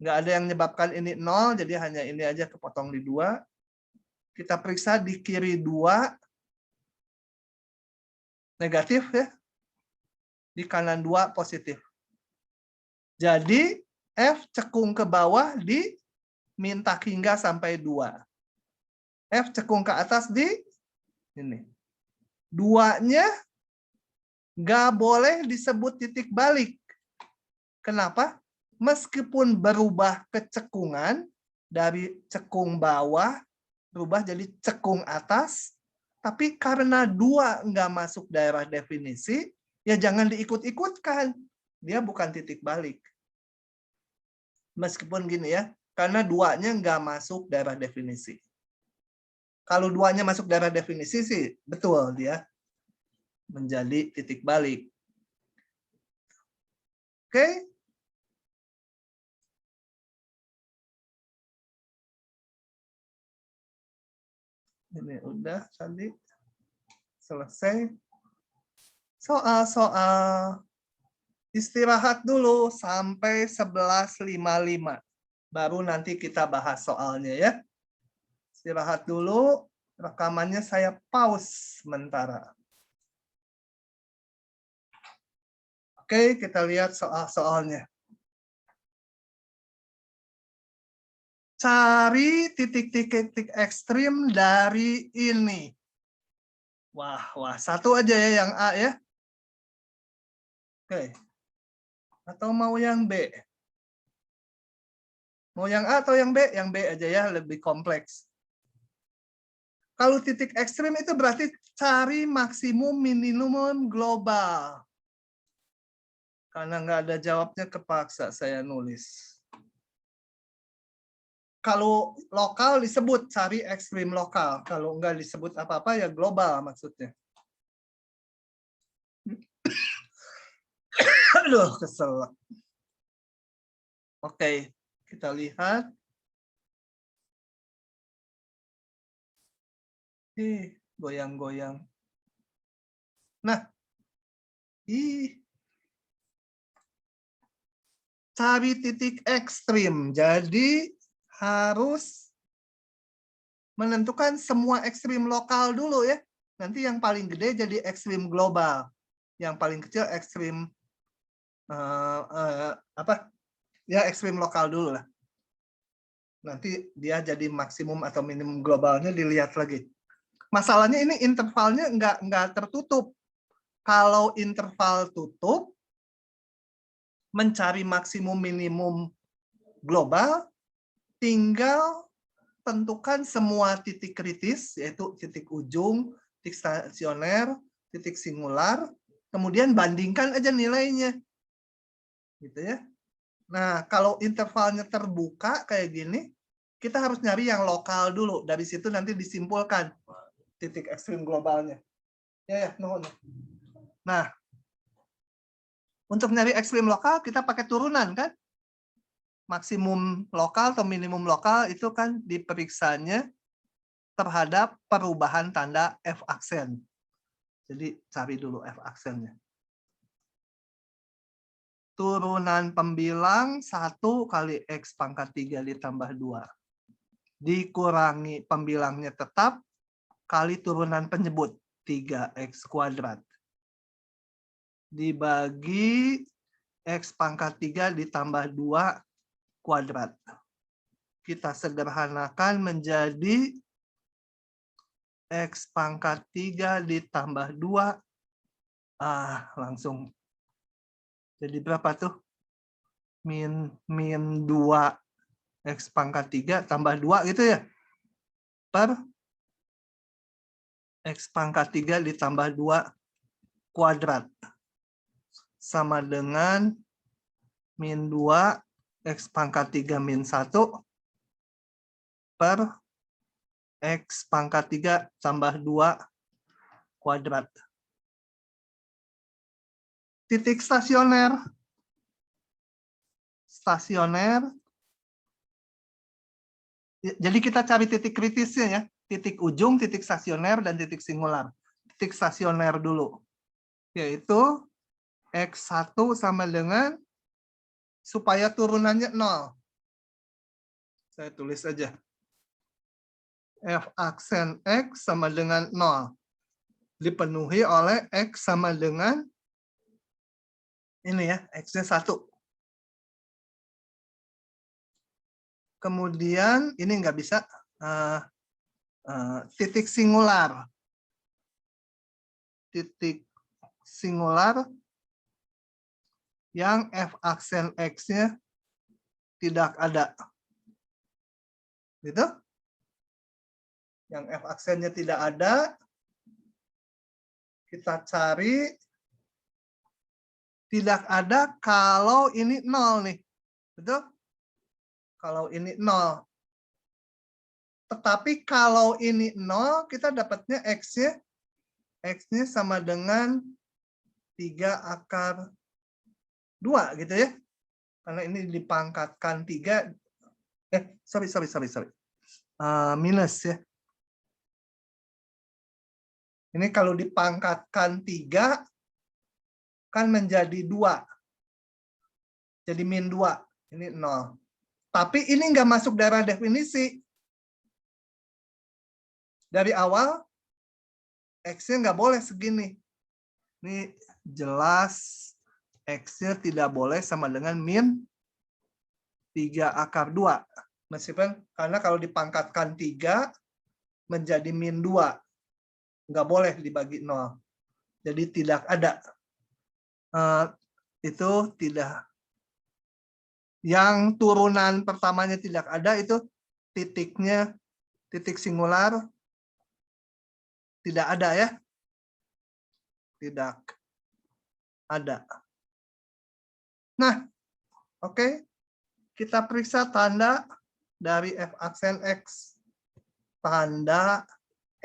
Nggak ada yang menyebabkan ini 0, jadi hanya ini aja kepotong di 2. Kita periksa di kiri 2, negatif ya. Di kanan 2, positif. Jadi F cekung ke bawah di minta hingga sampai 2. F cekung ke atas di ini. 2-nya nggak boleh disebut titik balik. Kenapa? Meskipun berubah kecekungan dari cekung bawah berubah jadi cekung atas, tapi karena 2 nggak masuk daerah definisi, ya jangan diikut-ikutkan. Dia bukan titik balik. Meskipun gini ya, karena 2-nya nggak masuk daerah definisi. Kalau duanya masuk dalam definisi sih betul dia menjadi titik balik. Oke? Ini udah tadi selesai. Soal-soal istirahat dulu sampai 11.55. Baru nanti kita bahas soalnya ya. Istirahat dulu, rekamannya saya pause sementara. Oke, kita lihat soal-soalnya. Cari titik-titik ekstrim dari ini. Wah, satu aja ya yang A ya. Oke. Atau mau yang B? Mau yang A atau yang B? Yang B aja ya, lebih kompleks. Kalau titik ekstrim itu berarti cari maksimum minimum global. Karena nggak ada jawabnya kepaksa saya nulis. Kalau lokal disebut cari ekstrim lokal. Kalau nggak disebut apa-apa ya global maksudnya. Aduh, kesel. Oke, kita lihat. Goyang-goyang. Nah, cari titik ekstrim. Jadi harus menentukan semua ekstrim lokal dulu ya. Nanti yang paling gede jadi ekstrim global. Yang paling kecil ekstrim ya ekstrim lokal dulu lah. Nanti dia jadi maksimum atau minimum globalnya dilihat lagi. Masalahnya ini intervalnya nggak tertutup. Kalau interval tutup, mencari maksimum minimum global, tinggal tentukan semua titik kritis, yaitu titik ujung, titik stasioner, titik singular, kemudian bandingkan aja nilainya. Gitu ya. Nah, kalau intervalnya terbuka kayak gini, kita harus nyari yang lokal dulu. Dari situ nanti disimpulkan titik ekstrim globalnya. Ya, nuhun. Nah, untuk nyari ekstrim lokal, kita pakai turunan kan? Maksimum lokal atau minimum lokal itu kan diperiksanya terhadap perubahan tanda F aksen. Jadi cari dulu F aksennya. Turunan pembilang 1 kali X pangkat 3 ditambah 2. Dikurangi pembilangnya tetap kali turunan penyebut 3X kuadrat. Dibagi X pangkat 3 ditambah 2 kuadrat. Kita sederhanakan menjadi X pangkat 3 ditambah 2. Langsung. Jadi berapa tuh? Min 2 X pangkat 3 tambah 2 gitu ya? Per X pangkat 3 ditambah 2 kuadrat. Sama dengan min 2 X pangkat 3 min 1 per X pangkat 3 tambah 2 kuadrat. Titik stasioner. Jadi kita cari titik kritisnya ya. Titik ujung, titik stasioner, dan titik singular. Titik stasioner dulu. Yaitu X1 sama dengan, supaya turunannya 0. Saya tulis aja. F aksen X sama dengan 0. Dipenuhi oleh X sama dengan, ini ya, X-nya 1. Kemudian, ini nggak bisa, titik singular. Titik singular yang F aksen X-nya tidak ada. Gitu? Yang F aksennya tidak ada, kita cari tidak ada kalau ini 0 nih. Betul? Kalau ini 0. Tetapi kalau ini 0, kita dapatnya X-nya sama dengan 3 akar 2 gitu ya. Karena ini dipangkatkan 3. Sorry. Minus ya. Ini kalau dipangkatkan 3 kan menjadi 2. Jadi min 2. Ini 0. Tapi ini nggak masuk daerah definisi. Dari awal, X-nya nggak boleh segini. Ini jelas X-nya tidak boleh sama dengan min 3 akar 2. Meskipun karena kalau dipangkatkan 3 menjadi min 2. Nggak boleh dibagi 0. Jadi tidak ada. Itu tidak. Yang turunan pertamanya tidak ada, itu titiknya, titik singular, tidak ada ya. Tidak ada. Nah, oke. Kita periksa tanda dari F aksen X. Tanda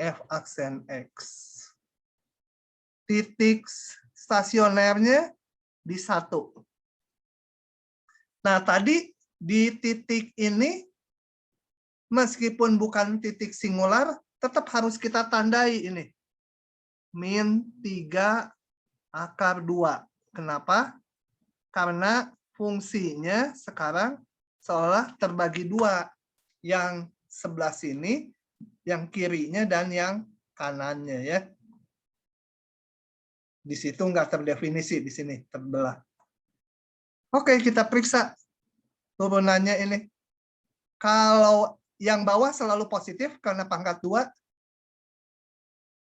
F aksen X. Titik stasionernya di 1. Nah, tadi di titik ini, meskipun bukan titik singular, tetap harus kita tandai ini. Min 3 akar 2. Kenapa? Karena fungsinya sekarang seolah terbagi 2. Yang sebelah sini, yang kirinya dan yang kanannya ya. Di situ nggak terdefinisi, di sini terbelah. Oke, kita periksa turunannya ini. Kalau yang bawah selalu positif karena pangkat 2.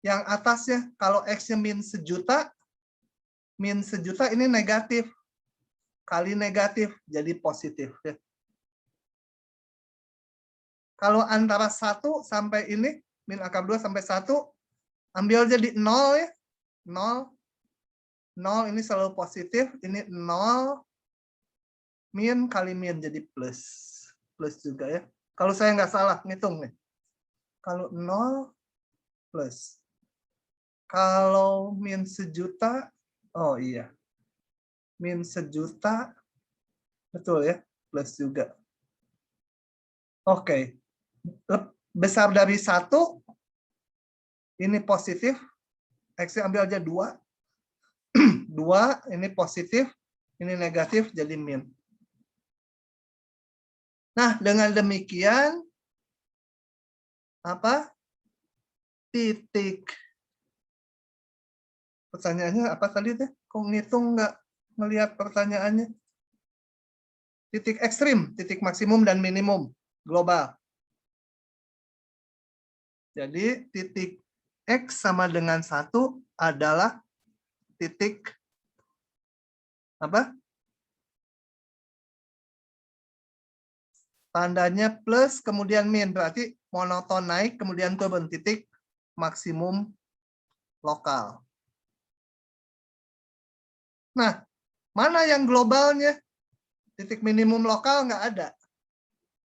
Yang atasnya, kalau X-nya min 1 juta, ini negatif. Kali negatif, jadi positif. Ya. Kalau antara 1 sampai ini, min akar 2 sampai 1, ambil jadi 0 ya. 0 ini selalu positif, ini 0, min kali min jadi plus. Plus juga ya. Kalau saya nggak salah ngitung nih. Kalau 0 plus. Kalau min 1 juta, oh iya. Min 1 juta, betul ya, plus juga. Oke. Besar dari 1, ini positif. X ambil aja 2. 2, ini positif, ini negatif, jadi min. Nah, dengan demikian, apa? Titik. Pertanyaannya apa tadi teh? Kok ngitung nggak melihat pertanyaannya? Titik ekstrim, titik maksimum dan minimum global. Jadi titik X sama dengan 1 adalah titik apa? Tandanya plus kemudian min, berarti monoton naik kemudian turun, titik maksimum lokal. Nah, mana yang globalnya? Titik minimum lokal nggak ada.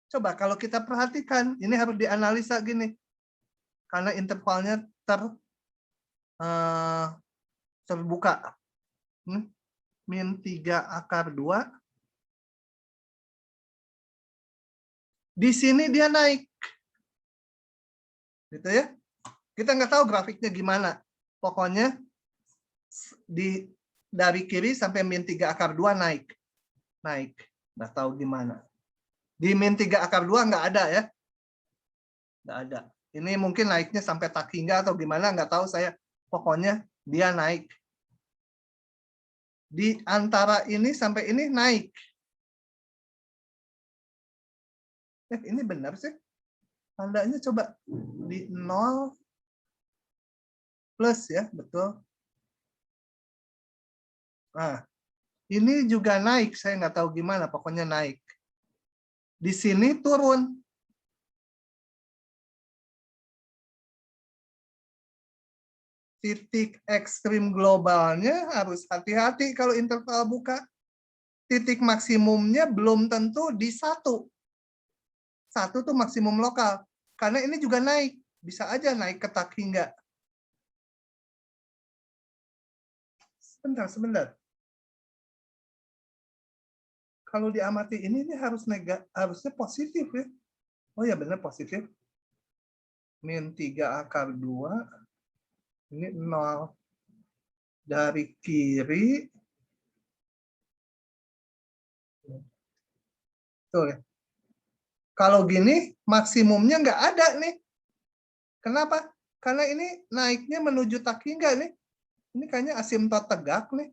Coba kalau kita perhatikan, ini harus dianalisa gini. Karena intervalnya terbuka. Min 3 akar 2. Di sini dia naik. Gitu ya. Kita nggak tahu grafiknya gimana. Pokoknya dari kiri sampai min 3 akar 2 naik. Naik. Nggak tahu gimana. Di min 3 akar 2 nggak ada ya. Nggak ada. Ini mungkin naiknya sampai tak hingga atau gimana, nggak tahu saya. Pokoknya dia naik. Di antara ini sampai ini naik. Ini benar sih. Tandanya coba di 0 plus ya, betul. Nah, ini juga naik, saya nggak tahu gimana, pokoknya naik. Di sini turun. Titik ekstrim globalnya harus hati-hati kalau interval buka. Titik maksimumnya belum tentu di 1. 1 tuh maksimum lokal. Karena ini juga naik. Bisa aja naik ke tak hingga. Sebentar. Kalau diamati ini harus harusnya positif ya. Oh ya benar positif. Min 3 akar 2. Ini 0. Dari kiri. Tuh ya. Kalau gini maksimumnya nggak ada nih. Kenapa? Karena ini naiknya menuju tak hingga nih. Ini kayaknya asimtot tegak nih.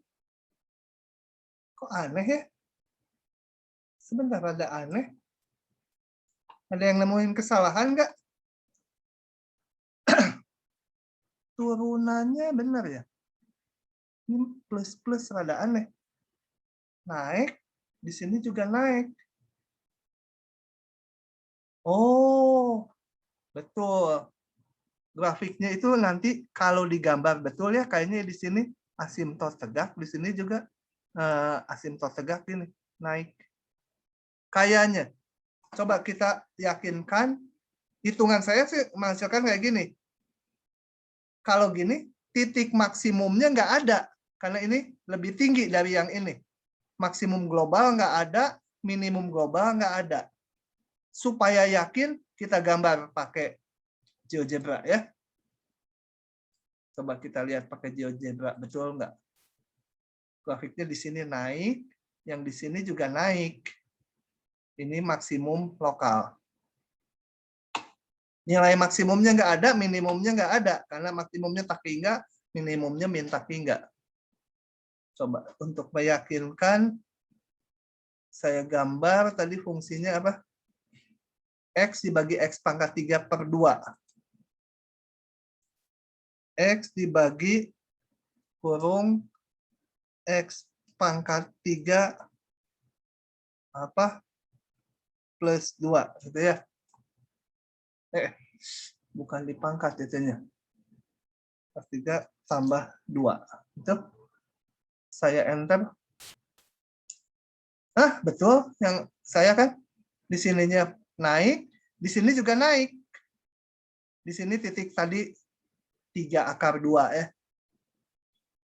Kok aneh ya? Sebentar, ada aneh. Ada yang nemuin kesalahan nggak? Turunannya benar ya? Ini plus-plus rada aneh. Naik, di sini juga naik. Oh, betul. Grafiknya itu nanti kalau digambar betul ya, kayaknya di sini asimtot tegak, di sini juga asimtot tegak ini naik. Kayaknya. Coba kita yakinkan. Hitungan saya sih menghasilkan kayak gini. Kalau gini, titik maksimumnya nggak ada. Karena ini lebih tinggi dari yang ini. Maksimum global nggak ada, minimum global nggak ada. Supaya yakin, kita gambar pakai GeoGebra ya. Coba kita lihat pakai GeoGebra, betul nggak? Grafiknya di sini naik, yang di sini juga naik. Ini maksimum lokal. Nilai maksimumnya nggak ada, minimumnya nggak ada. Karena maksimumnya tak hingga, minimumnya min tak hingga. Coba untuk meyakinkan, saya gambar tadi fungsinya apa? X dibagi X pangkat 3/2. X dibagi kurung X pangkat 3 apa? Plus 2. Gitu ya. Bukan dipangkat jadinya. 3 tambah 2. Itu saya enter. Betul yang saya kan di sininya naik, di sini juga naik. Di sini titik tadi 3 akar 2 ya.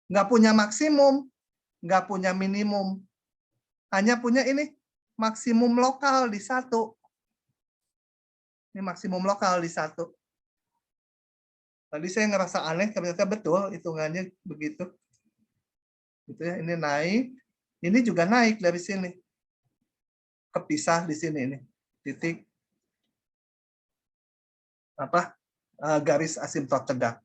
Nggak punya maksimum, nggak punya minimum. Hanya punya ini maksimum lokal di 1. Ini maksimum lokal di 1. Tadi saya ngerasa aneh, ternyata betul hitungannya begitu. Gitu ya, ini naik, ini juga naik dari sini. Kepisah di sini ini. Titik apa? Garis asimtot tegak.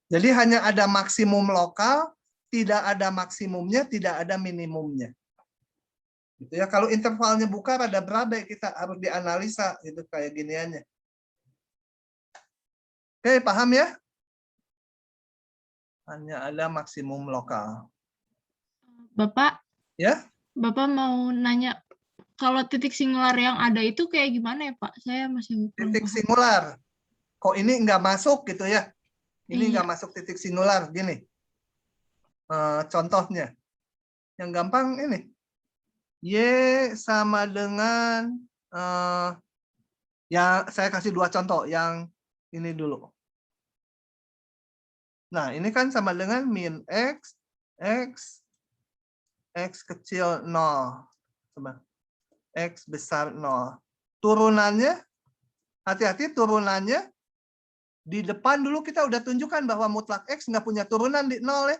Jadi hanya ada maksimum lokal, tidak ada maksimumnya, tidak ada minimumnya. Gitu ya. Kalau intervalnya buka rada berada, kita harus dianalisa gitu kayak giniannya. Oke, paham ya? Hanya ada maksimum lokal. Bapak, Ya? Bapak mau nanya, kalau titik singular yang ada itu kayak gimana ya, Pak? Saya masih kurang Titik paham. singular. Kok ini nggak masuk gitu ya? Ini Iya. nggak masuk titik singular. Gini. Contohnya. Yang gampang ini. Y sama dengan... ya, saya kasih 2 contoh. Yang ini dulu. Nah, ini kan sama dengan min X, X kecil 0. Coba. X besar 0. Turunannya, hati-hati turunannya, di depan dulu kita udah tunjukkan bahwa mutlak X nggak punya turunan di 0 ya.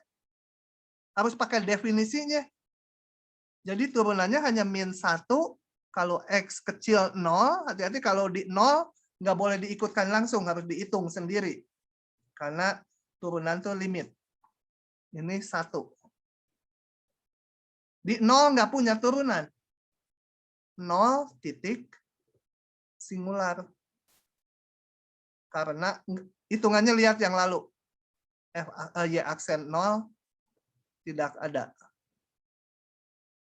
Harus pakai definisinya. Jadi turunannya hanya min 1, kalau X kecil 0, hati-hati kalau di 0, nggak boleh diikutkan langsung, harus dihitung sendiri. Karena turunan tuh limit. Ini 1. Di 0 nggak punya turunan. 0 titik singular. Karena hitungannya lihat yang lalu. Y aksen 0 tidak ada.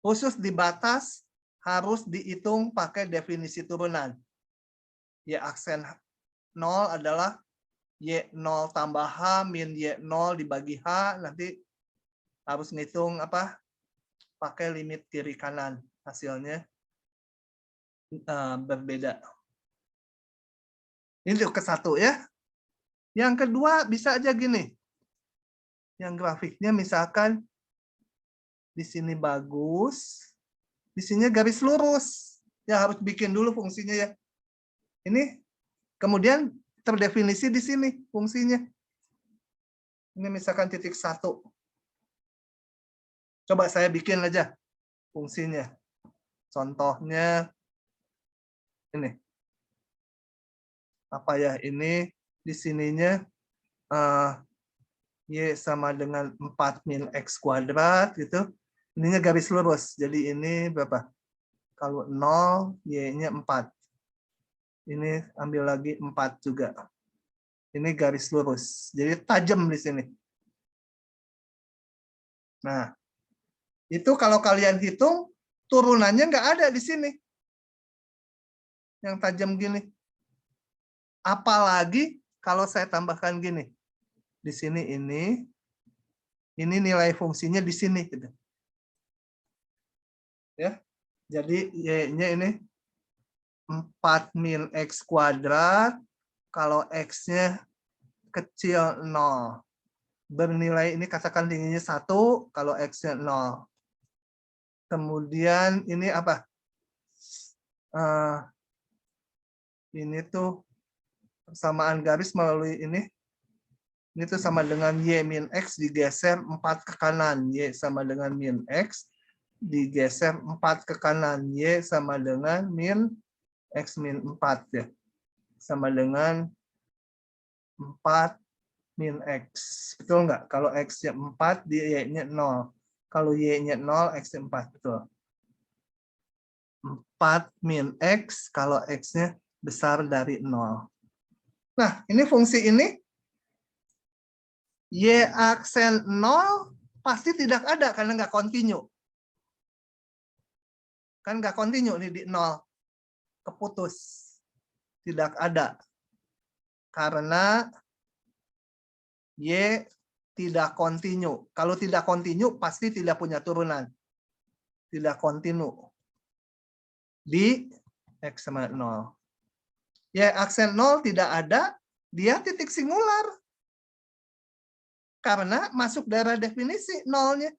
Khusus di batas harus dihitung pakai definisi turunan. Y aksen 0 adalah Y0 tambah H min Y0 dibagi H. Nanti harus ngitung apa? Pakai limit kiri kanan. Hasilnya berbeda. Ini ke satu ya. Yang kedua bisa aja gini. Yang grafiknya misalkan di sini bagus, di sini garis lurus. Ya harus bikin dulu fungsinya ya. Ini kemudian terdefinisi di sini fungsinya. Ini misalkan titik 1. Coba saya bikin aja fungsinya. Contohnya ini. Apa ya? Ini di sininya Y sama dengan 4 min X kuadrat gitu. Ininya garis lurus. Jadi ini berapa? Kalau 0, Y-nya 4. Ini ambil lagi 4 juga. Ini garis lurus. Jadi tajam di sini. Nah, itu kalau kalian hitung, turunannya nggak ada di sini. Yang tajam gini. Apalagi kalau saya tambahkan gini. Di sini ini nilai fungsinya di sini. Gitu. Ya, jadi Y-nya ini 4 min X kuadrat. Kalau X-nya kecil 0. Bernilai ini katakan tingginya 1, kalau X-nya 0. Kemudian ini apa? Ini tuh persamaan garis melalui ini. Ini tuh sama dengan Y min X digeser 4 ke kanan. Y sama dengan min X digeser 4 ke kanan. Y sama dengan min X min 4 ya. Sama dengan 4 min X. Betul nggak? Kalau X-nya 4, Y-nya 0. Kalau Y-nya 0, X-nya 4. Betul. 4 min X kalau X-nya besar dari 0. Nah, ini fungsi ini. Y aksen 0 pasti tidak ada karena nggak kontinu. Kan nggak kontinu nih di 0. Keputus. Tidak ada. Karena Y tidak kontinu. Kalau tidak kontinu pasti tidak punya turunan. Tidak kontinu. Di X sama 0. Y aksen 0 tidak ada, dia titik singular. Karena masuk daerah definisi 0-nya.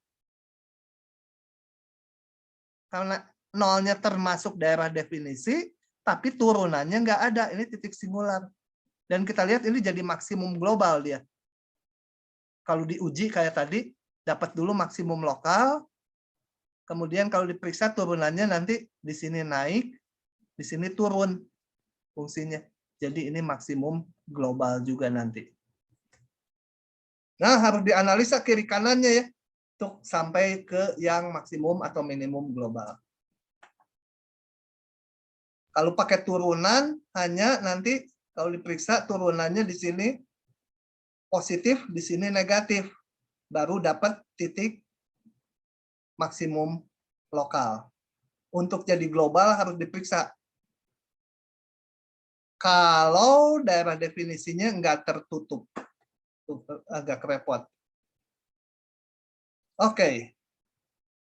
Karena 0-nya termasuk daerah definisi, tapi turunannya nggak ada. Ini titik singular. Dan kita lihat ini jadi maksimum global dia. Kalau diuji kayak tadi, dapat dulu maksimum lokal, kemudian kalau diperiksa turunannya nanti di sini naik, di sini turun fungsinya. Jadi ini maksimum global juga nanti. Nah, harus dianalisa kiri kanannya ya, untuk sampai ke yang maksimum atau minimum global. Kalau pakai turunan, hanya nanti kalau diperiksa turunannya di sini positif, di sini negatif. Baru dapat titik maksimum lokal. Untuk jadi global harus diperiksa. Kalau daerah definisinya nggak tertutup. Agak repot. Oke.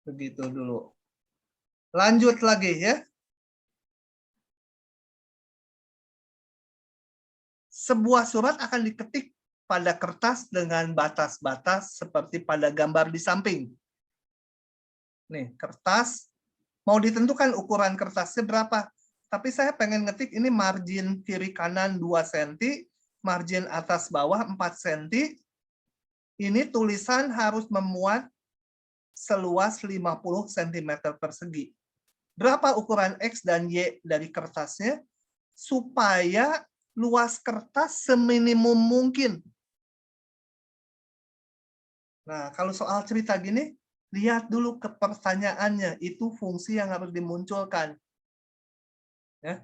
Begitu dulu. Lanjut lagi ya. Sebuah surat akan diketik pada kertas dengan batas-batas seperti pada gambar di samping. Nih, kertas. Mau ditentukan ukuran kertasnya berapa. Tapi saya pengen ngetik ini margin kiri kanan 2 cm, margin atas bawah 4 cm. Ini tulisan harus memuat seluas 50 cm persegi. Berapa ukuran X dan Y dari kertasnya supaya luas kertas seminimum mungkin. Nah, kalau soal cerita gini, lihat dulu ke pertanyaannya. Itu fungsi yang harus dimunculkan. Ya.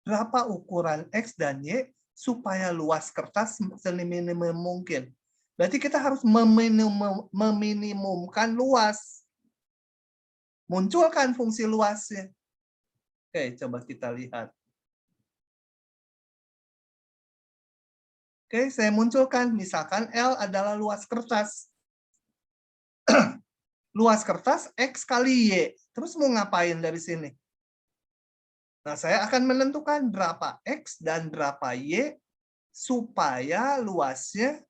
Berapa ukuran X dan Y supaya luas kertas seminimum mungkin. Berarti kita harus meminimumkan luas. Munculkan fungsi luasnya. Oke, coba kita lihat. Oke, saya munculkan. Misalkan L adalah luas kertas. Luas kertas X kali Y. Terus mau ngapain dari sini? Nah, saya akan menentukan berapa X dan berapa Y supaya luasnya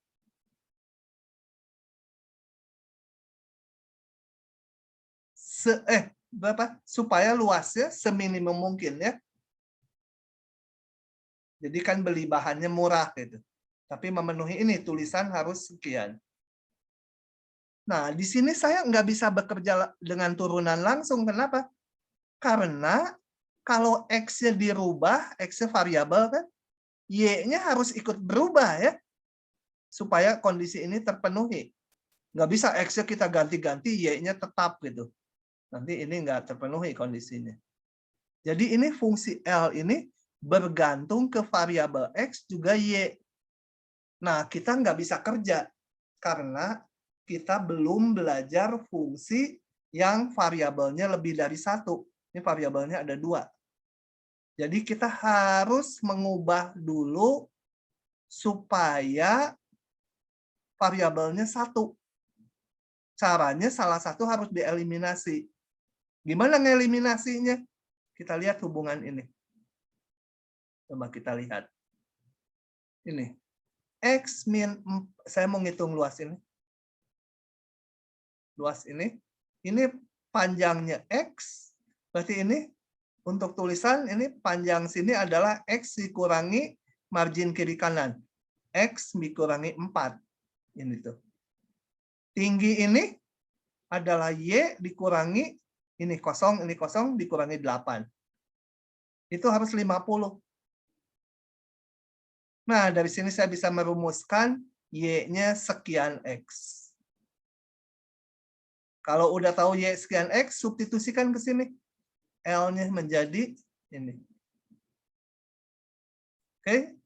supaya luasnya seminimum mungkin ya. Jadi kan beli bahannya murah gitu. Tapi memenuhi ini tulisan harus sekian. Nah, di sini saya nggak bisa bekerja dengan turunan langsung. Kenapa? Karena kalau X-nya dirubah, X-nya variabel kan, Y-nya harus ikut berubah ya. Supaya kondisi ini terpenuhi. Nggak bisa X-nya kita ganti-ganti, Y-nya tetap gitu. Nanti ini nggak terpenuhi kondisinya. Jadi ini fungsi L ini bergantung ke variabel X juga Y. Nah, kita nggak bisa kerja karena kita belum belajar fungsi yang variabelnya lebih dari satu. Ini variabelnya ada 2. Jadi kita harus mengubah dulu supaya variabelnya 1. Caranya salah satu harus dieliminasi. Gimana ngeliminasinya? Kita lihat hubungan ini. Coba kita lihat. Ini. X min, saya mau ngitung luas ini. Luas ini. Ini panjangnya X. Berarti ini untuk tulisan ini panjang sini adalah X dikurangi margin kiri kanan. X dikurangi 4. Ini tuh. Tinggi ini adalah Y dikurangi ini kosong dikurangi 8. Itu harus 50. Nah, dari sini saya bisa merumuskan Y-nya sekian X. Kalau udah tahu Y sekian X, substitusikan ke sini. L-nya menjadi ini. Oke.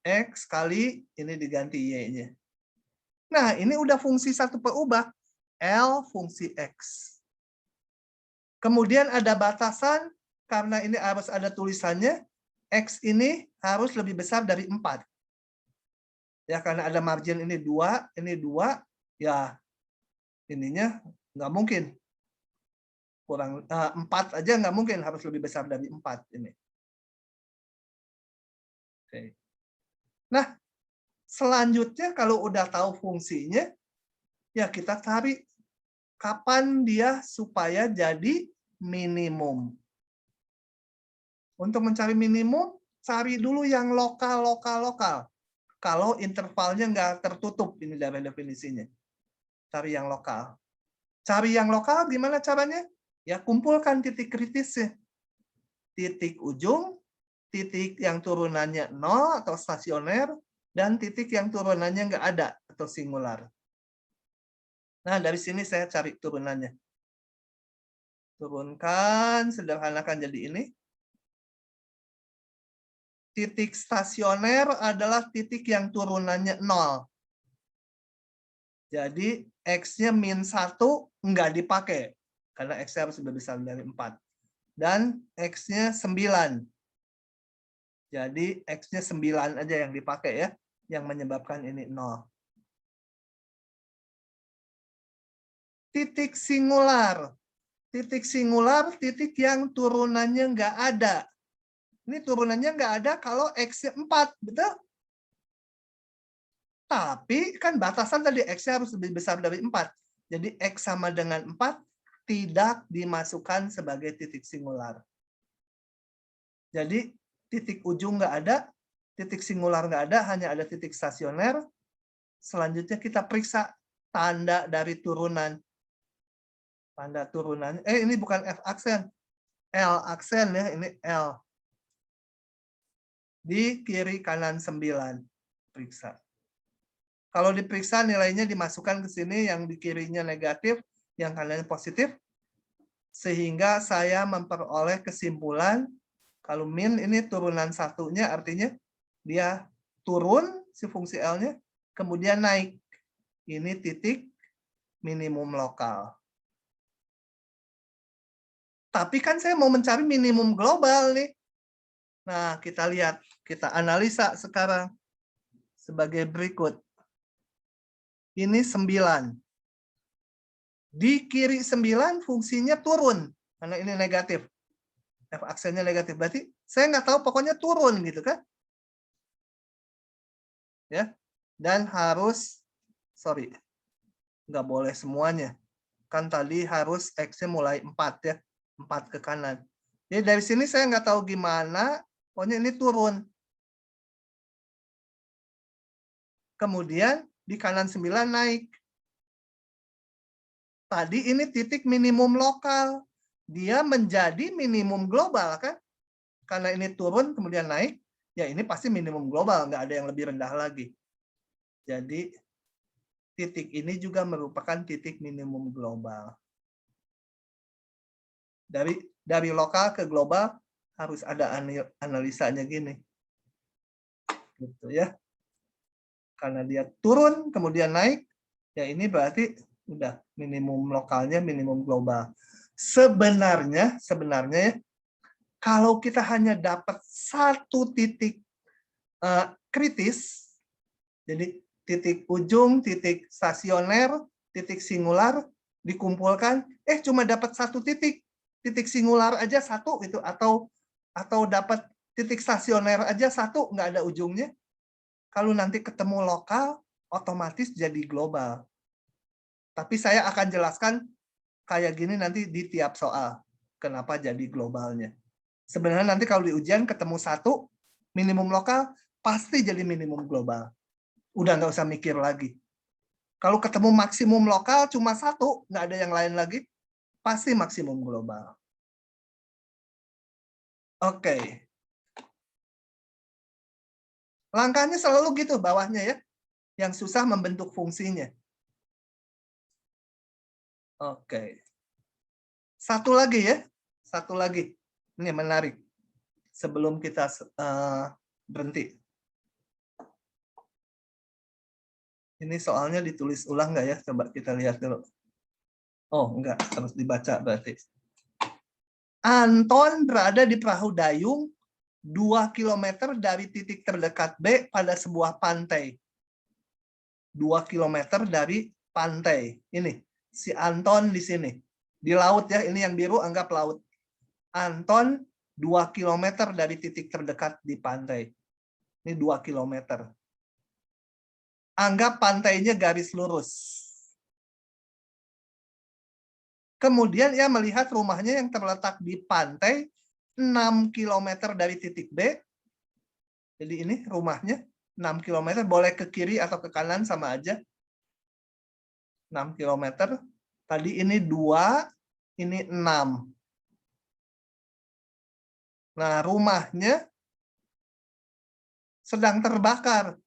X kali ini diganti Y-nya. Nah, ini udah fungsi satu perubah. L fungsi X. Kemudian ada batasan, karena ini harus ada tulisannya, X ini harus lebih besar dari 4. Ya, karena ada margin ini 2, ya ininya nggak mungkin. Kurang 4 aja nggak mungkin, harus lebih besar dari 4 ini. Oke. Nah, selanjutnya kalau udah tahu fungsinya, ya kita cari kapan dia supaya jadi minimum. Untuk mencari minimum, cari dulu yang lokal. Kalau intervalnya nggak tertutup, ini dari definisinya. Cari yang lokal. Cari yang lokal gimana caranya? Ya kumpulkan titik kritisnya. Titik ujung, titik yang turunannya 0 atau stasioner, dan titik yang turunannya nggak ada atau singular. Nah, dari sini saya cari turunannya. Turunkan, sederhanakan jadi ini. Titik stasioner adalah titik yang turunannya 0. Jadi, X-nya -1 nggak dipakai. Karena X-nya harus lebih besar dari 4. Dan X-nya 9. Jadi, X-nya 9 aja yang dipakai ya. Yang menyebabkan ini 0. Titik singular. Titik singular, titik yang turunannya nggak ada. Ini turunannya nggak ada kalau X-nya 4, betul? Tapi kan batasan tadi X-nya harus lebih besar dari 4. Jadi X sama dengan 4 tidak dimasukkan sebagai titik singular. Jadi titik ujung nggak ada, titik singular nggak ada, hanya ada titik stasioner. Selanjutnya kita periksa tanda dari turunan. Tanda turunan. Ini bukan F aksen. L aksen ya, ini L. Di kiri kanan 9. Periksa. Kalau diperiksa nilainya dimasukkan ke sini, yang di kirinya negatif, yang kanannya positif. Sehingga saya memperoleh kesimpulan, kalau min ini turunan satunya artinya dia turun si fungsi L-nya, kemudian naik. Ini titik minimum lokal. Tapi kan saya mau mencari minimum global nih. Nah, kita lihat, kita analisa sekarang sebagai berikut. Ini 9. Di kiri 9 fungsinya turun, karena ini negatif. F aksennya negatif. Berarti saya nggak tahu, pokoknya turun gitu kan. Ya. Dan harus, sorry, nggak boleh semuanya. Kan tadi harus X-nya mulai 4 ya. 4 ke kanan. Jadi dari sini saya nggak tahu gimana, pokoknya ini turun. Kemudian di kanan 9 naik. Tadi ini titik minimum lokal. Dia menjadi minimum global kan? Karena ini turun kemudian naik, ya ini pasti minimum global, nggak ada yang lebih rendah lagi. Jadi titik ini juga merupakan titik minimum global. Dari lokal ke global harus ada analisanya gini. Gitu ya. Karena dia turun kemudian naik, ya ini berarti udah minimum lokalnya minimum global. Sebenarnya ya, kalau kita hanya dapat satu titik kritis, jadi titik ujung, titik stasioner, titik singular dikumpulkan, cuma dapat satu titik singular aja satu itu, atau dapat titik stasioner aja satu, nggak ada ujungnya. Kalau nanti ketemu lokal, otomatis jadi global. Tapi saya akan jelaskan kayak gini nanti di tiap soal, kenapa jadi globalnya. Sebenarnya nanti kalau di ujian ketemu satu minimum lokal, pasti jadi minimum global. Udah nggak usah mikir lagi. Kalau ketemu maksimum lokal cuma satu, nggak ada yang lain lagi, pasti maksimum global. Oke. Langkahnya selalu gitu bawahnya ya. Yang susah membentuk fungsinya. Oke. Satu lagi ya. Satu lagi. Ini menarik. Sebelum kita berhenti. Ini soalnya ditulis ulang nggak ya? Coba kita lihat dulu. Oh, enggak. Harus dibaca berarti. Anton berada di perahu dayung 2 km dari titik terdekat B pada sebuah pantai. 2 km dari pantai. Ini, si Anton di sini. Di laut ya, ini yang biru anggap laut. Anton 2 km dari titik terdekat di pantai. Ini 2 km. Anggap pantainya garis lurus. Kemudian ia melihat rumahnya yang terletak di pantai 6 km dari titik B. Jadi ini rumahnya 6 km, boleh ke kiri atau ke kanan sama aja. 6 km. Tadi ini 2, ini 6. Nah, rumahnya sedang terbakar.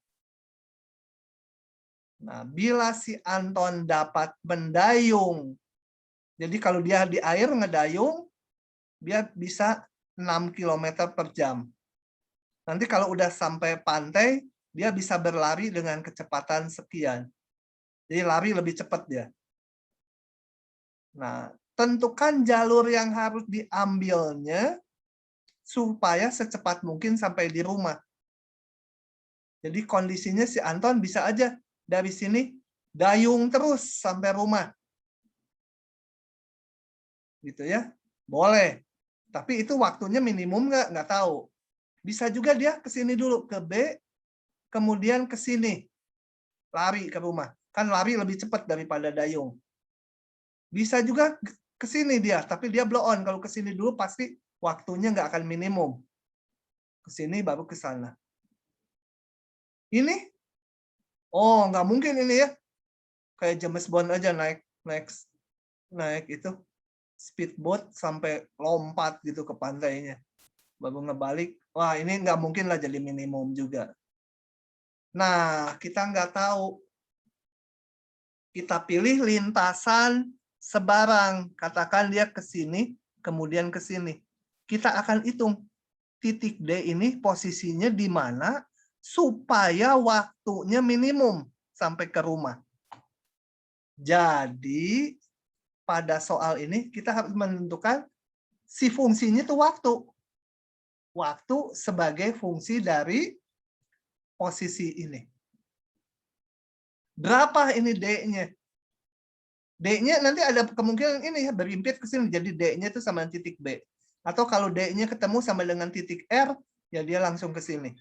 Nah, bila si Anton dapat mendayung, jadi kalau dia di air ngedayung, dia bisa 6 km per jam. Nanti kalau udah sampai pantai, dia bisa berlari dengan kecepatan sekian. Jadi lari lebih cepat dia. Nah, tentukan jalur yang harus diambilnya supaya secepat mungkin sampai di rumah. Jadi kondisinya si Anton bisa aja dari sini dayung terus sampai rumah. Gitu ya. Boleh. Tapi itu waktunya minimum nggak tahu. Bisa juga dia ke sini dulu, ke B, kemudian ke sini. Lari ke rumah. Kan lari lebih cepat daripada dayung. Bisa juga ke sini dia, tapi dia blow on. Kalau ke sini dulu pasti waktunya nggak akan minimum. Ke sini baru ke sana. Ini? Oh, nggak mungkin ini ya. Kayak James Bond aja naik itu speedboat sampai lompat gitu ke pantainya. Baru ngebalik. Wah, ini nggak mungkin lah jadi minimum juga. Nah, kita nggak tahu. Kita pilih lintasan sebarang. Katakan dia ke sini, kemudian ke sini. Kita akan hitung titik D ini posisinya di mana supaya waktunya minimum sampai ke rumah. Jadi, pada soal ini kita harus menentukan si fungsinya itu waktu. Waktu sebagai fungsi dari posisi ini. Berapa ini D-nya? D-nya nanti ada kemungkinan ini ya berimpit ke sini. Jadi D-nya itu sama titik B. Atau kalau D-nya ketemu sama dengan titik R, ya dia langsung ke sini.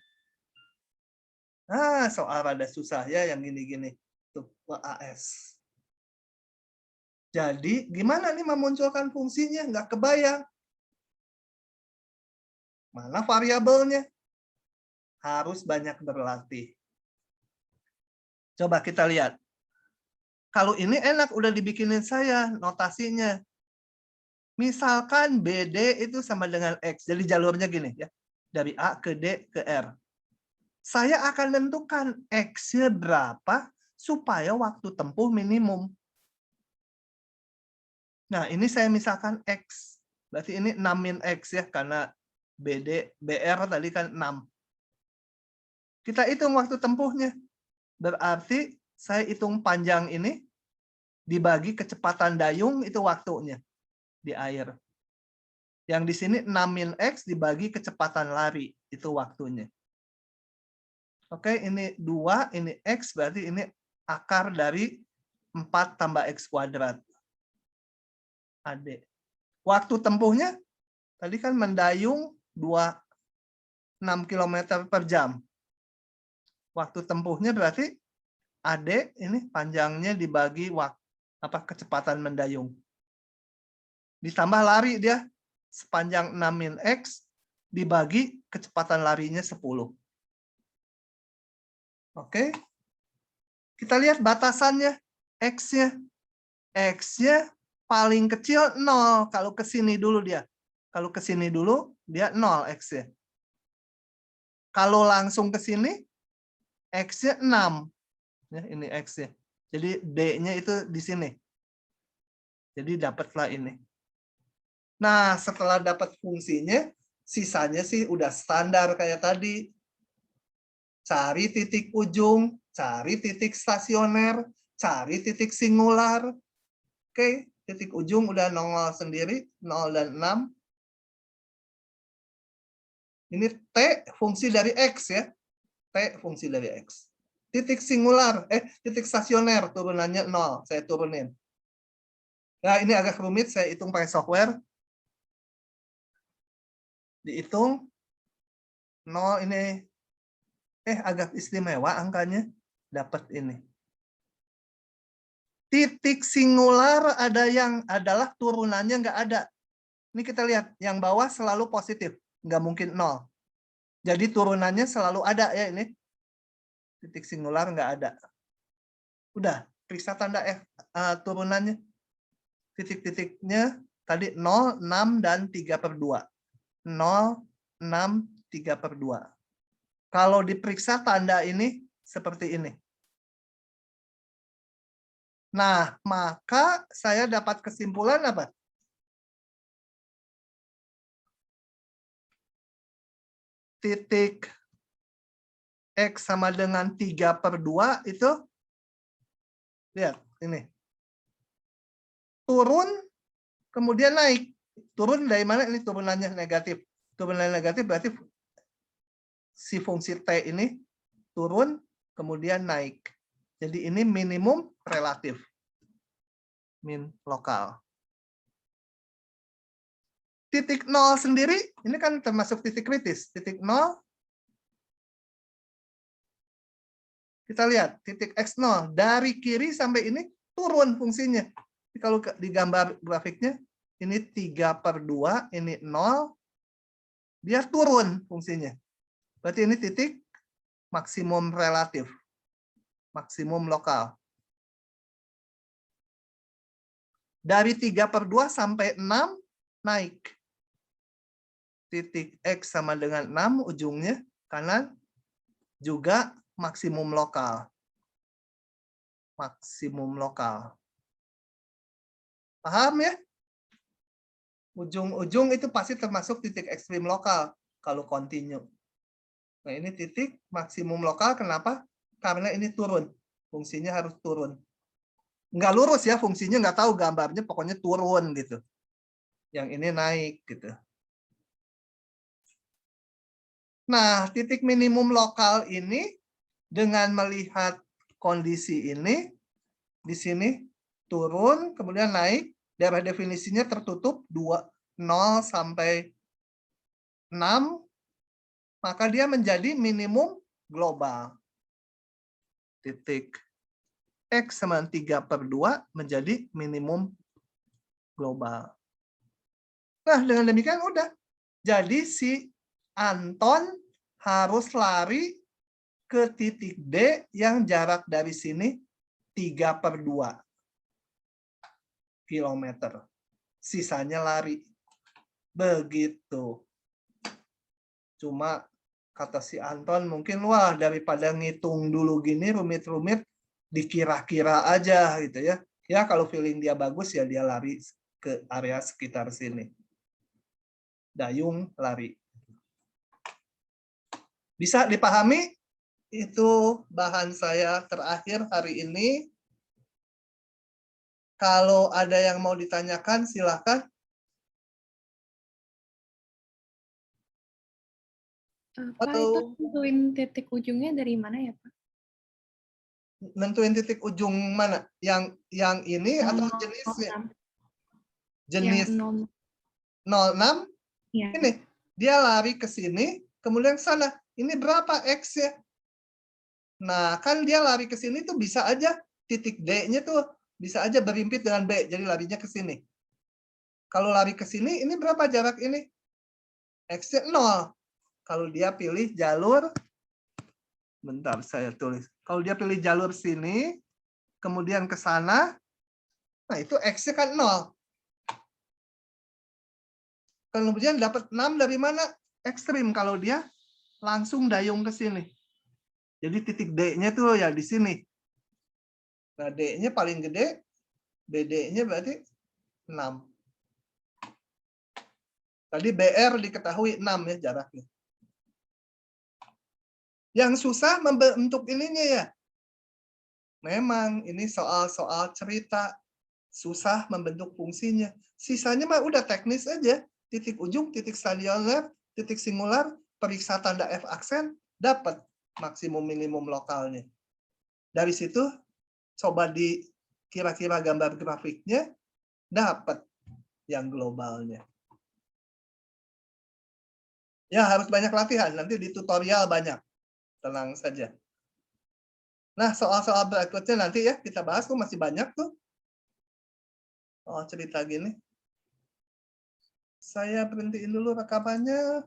Nah, soal rada susah ya yang gini-gini. Tuh, AS. Jadi, gimana nih memunculkan fungsinya? Nggak kebayang. Mana variabelnya? Harus banyak berlatih. Coba kita lihat. Kalau ini enak, udah dibikinin saya notasinya. Misalkan BD itu sama dengan X. Jadi jalurnya gini ya. Dari A ke D ke R. Saya akan tentukan X-nya berapa supaya waktu tempuh minimum. Nah, ini saya misalkan X. Berarti ini 6 min X ya, karena BR tadi kan 6. Kita hitung waktu tempuhnya. Berarti saya hitung panjang ini dibagi kecepatan dayung itu waktunya di air. Yang di sini 6 min X dibagi kecepatan lari itu waktunya. Oke, ini 2, ini X berarti ini akar dari 4 tambah X kuadrat. AD. Waktu tempuhnya tadi kan mendayung 6 km per jam. Waktu tempuhnya berarti AD ini panjangnya dibagi kecepatan mendayung. Ditambah lari dia sepanjang 6 min X dibagi kecepatan larinya 10. Oke. Kita lihat batasannya X-nya. X-nya paling kecil 0 kalau ke sini dulu dia. Kalau ke sini dulu dia 0 X-nya. Kalau langsung ke sini X-nya 6. Ya, ini X-nya. Jadi D-nya itu di sini. Jadi dapatlah ini. Nah, setelah dapat fungsinya, sisanya sih udah standar kayak tadi. Cari titik ujung, cari titik stasioner, cari titik singular. Oke, titik ujung udah nongol sendiri, 0 dan 6. Ini T fungsi dari X ya. T fungsi dari X. Titik singular, titik stasioner turunannya 0, saya turunin. Nah, ini agak rumit, saya hitung pakai software. Dihitung 0 ini agak istimewa angkanya, dapat ini. Titik singular ada yang adalah turunannya nggak ada. Ini kita lihat, yang bawah selalu positif, nggak mungkin 0. Jadi turunannya selalu ada ya ini. Titik singular nggak ada. Udah, periksa tanda F turunannya. Titik-titiknya tadi 0, 6, dan 3/2. 0, 6, 3/2. Kalau diperiksa tanda ini seperti ini. Nah, maka saya dapat kesimpulan apa? Titik X sama dengan 3/2 itu, lihat, ini. Turun, kemudian naik. Turun dari mana? Ini turunannya negatif. Turunannya negatif berarti si fungsi T ini turun, kemudian naik. Jadi ini minimum relatif. Min lokal. Titik 0 sendiri, ini kan termasuk titik kritis. Titik 0, kita lihat, titik X0. Dari kiri sampai ini turun fungsinya. Kalau di gambar grafiknya, ini 3/2, ini 0, dia turun fungsinya. Berarti ini titik maksimum relatif, maksimum lokal. Dari 3/2 sampai 6, naik. Titik X sama dengan 6, ujungnya kanan, juga maksimum lokal. Maksimum lokal. Paham ya? Ujung-ujung itu pasti termasuk titik ekstrim lokal kalau continue. Nah, ini titik maksimum lokal, kenapa? Karena ini turun. Fungsinya harus turun. Nggak lurus ya, fungsinya nggak tahu gambarnya, pokoknya turun gitu. Yang ini naik gitu. Nah, titik minimum lokal ini dengan melihat kondisi ini, di sini turun, kemudian naik, daerah definisinya tertutup 0 sampai 6, maka dia menjadi minimum global. Titik X sama 3/2 menjadi minimum global. Nah, dengan demikian udah. Jadi si Anton harus lari ke titik D yang jarak dari sini 3/2 kilometer. Sisanya lari. Begitu. Cuma kata si Anton mungkin wah daripada ngitung dulu gini rumit-rumit dikira-kira aja gitu ya. Ya kalau feeling dia bagus ya dia lari ke area sekitar sini. Dayung lari. Bisa dipahami? Itu bahan saya terakhir hari ini. Kalau ada yang mau ditanyakan silakan. Pak, itu Atau tentuin titik ujungnya dari mana ya, Pak? nentuin titik ujung mana? Yang ini atau Yang jenisnya? 06. Jenis Yang 06 ya. ini dia lari ke sini, kemudian ke sana. Ini berapa X-nya? Nah, kan dia lari ke sini tuh bisa aja titik D-nya tuh bisa aja berimpit dengan B, jadi larinya ke sini. Kalau lari ke sini, ini berapa jarak ini? X-nya 0. Kalau dia pilih jalur, bentar saya tulis. Kalau dia pilih jalur sini, kemudian ke sana, nah itu X-nya kan 0. Kemudian dapat 6 dari mana? Ekstrim kalau dia langsung dayung ke sini. Jadi titik D-nya tuh ya di sini. Nah, D-nya paling gede, BD-nya berarti 6. Tadi BR diketahui 6 ya jaraknya. Yang susah membentuk ininya ya. Memang ini soal-soal cerita. Susah membentuk fungsinya. Sisanya mah udah teknis aja. Titik ujung, titik stasioner, titik singular, periksa tanda F aksen, dapat maksimum minimum lokalnya. Dari situ coba di kira-kira gambar grafiknya, dapat yang globalnya. Ya harus banyak latihan, nanti di tutorial banyak. Tenang saja. Nah, soal-soal berikutnya nanti ya kita bahas tuh masih banyak tuh. Oh, cerita gini. Saya berhentiin dulu rekamannya.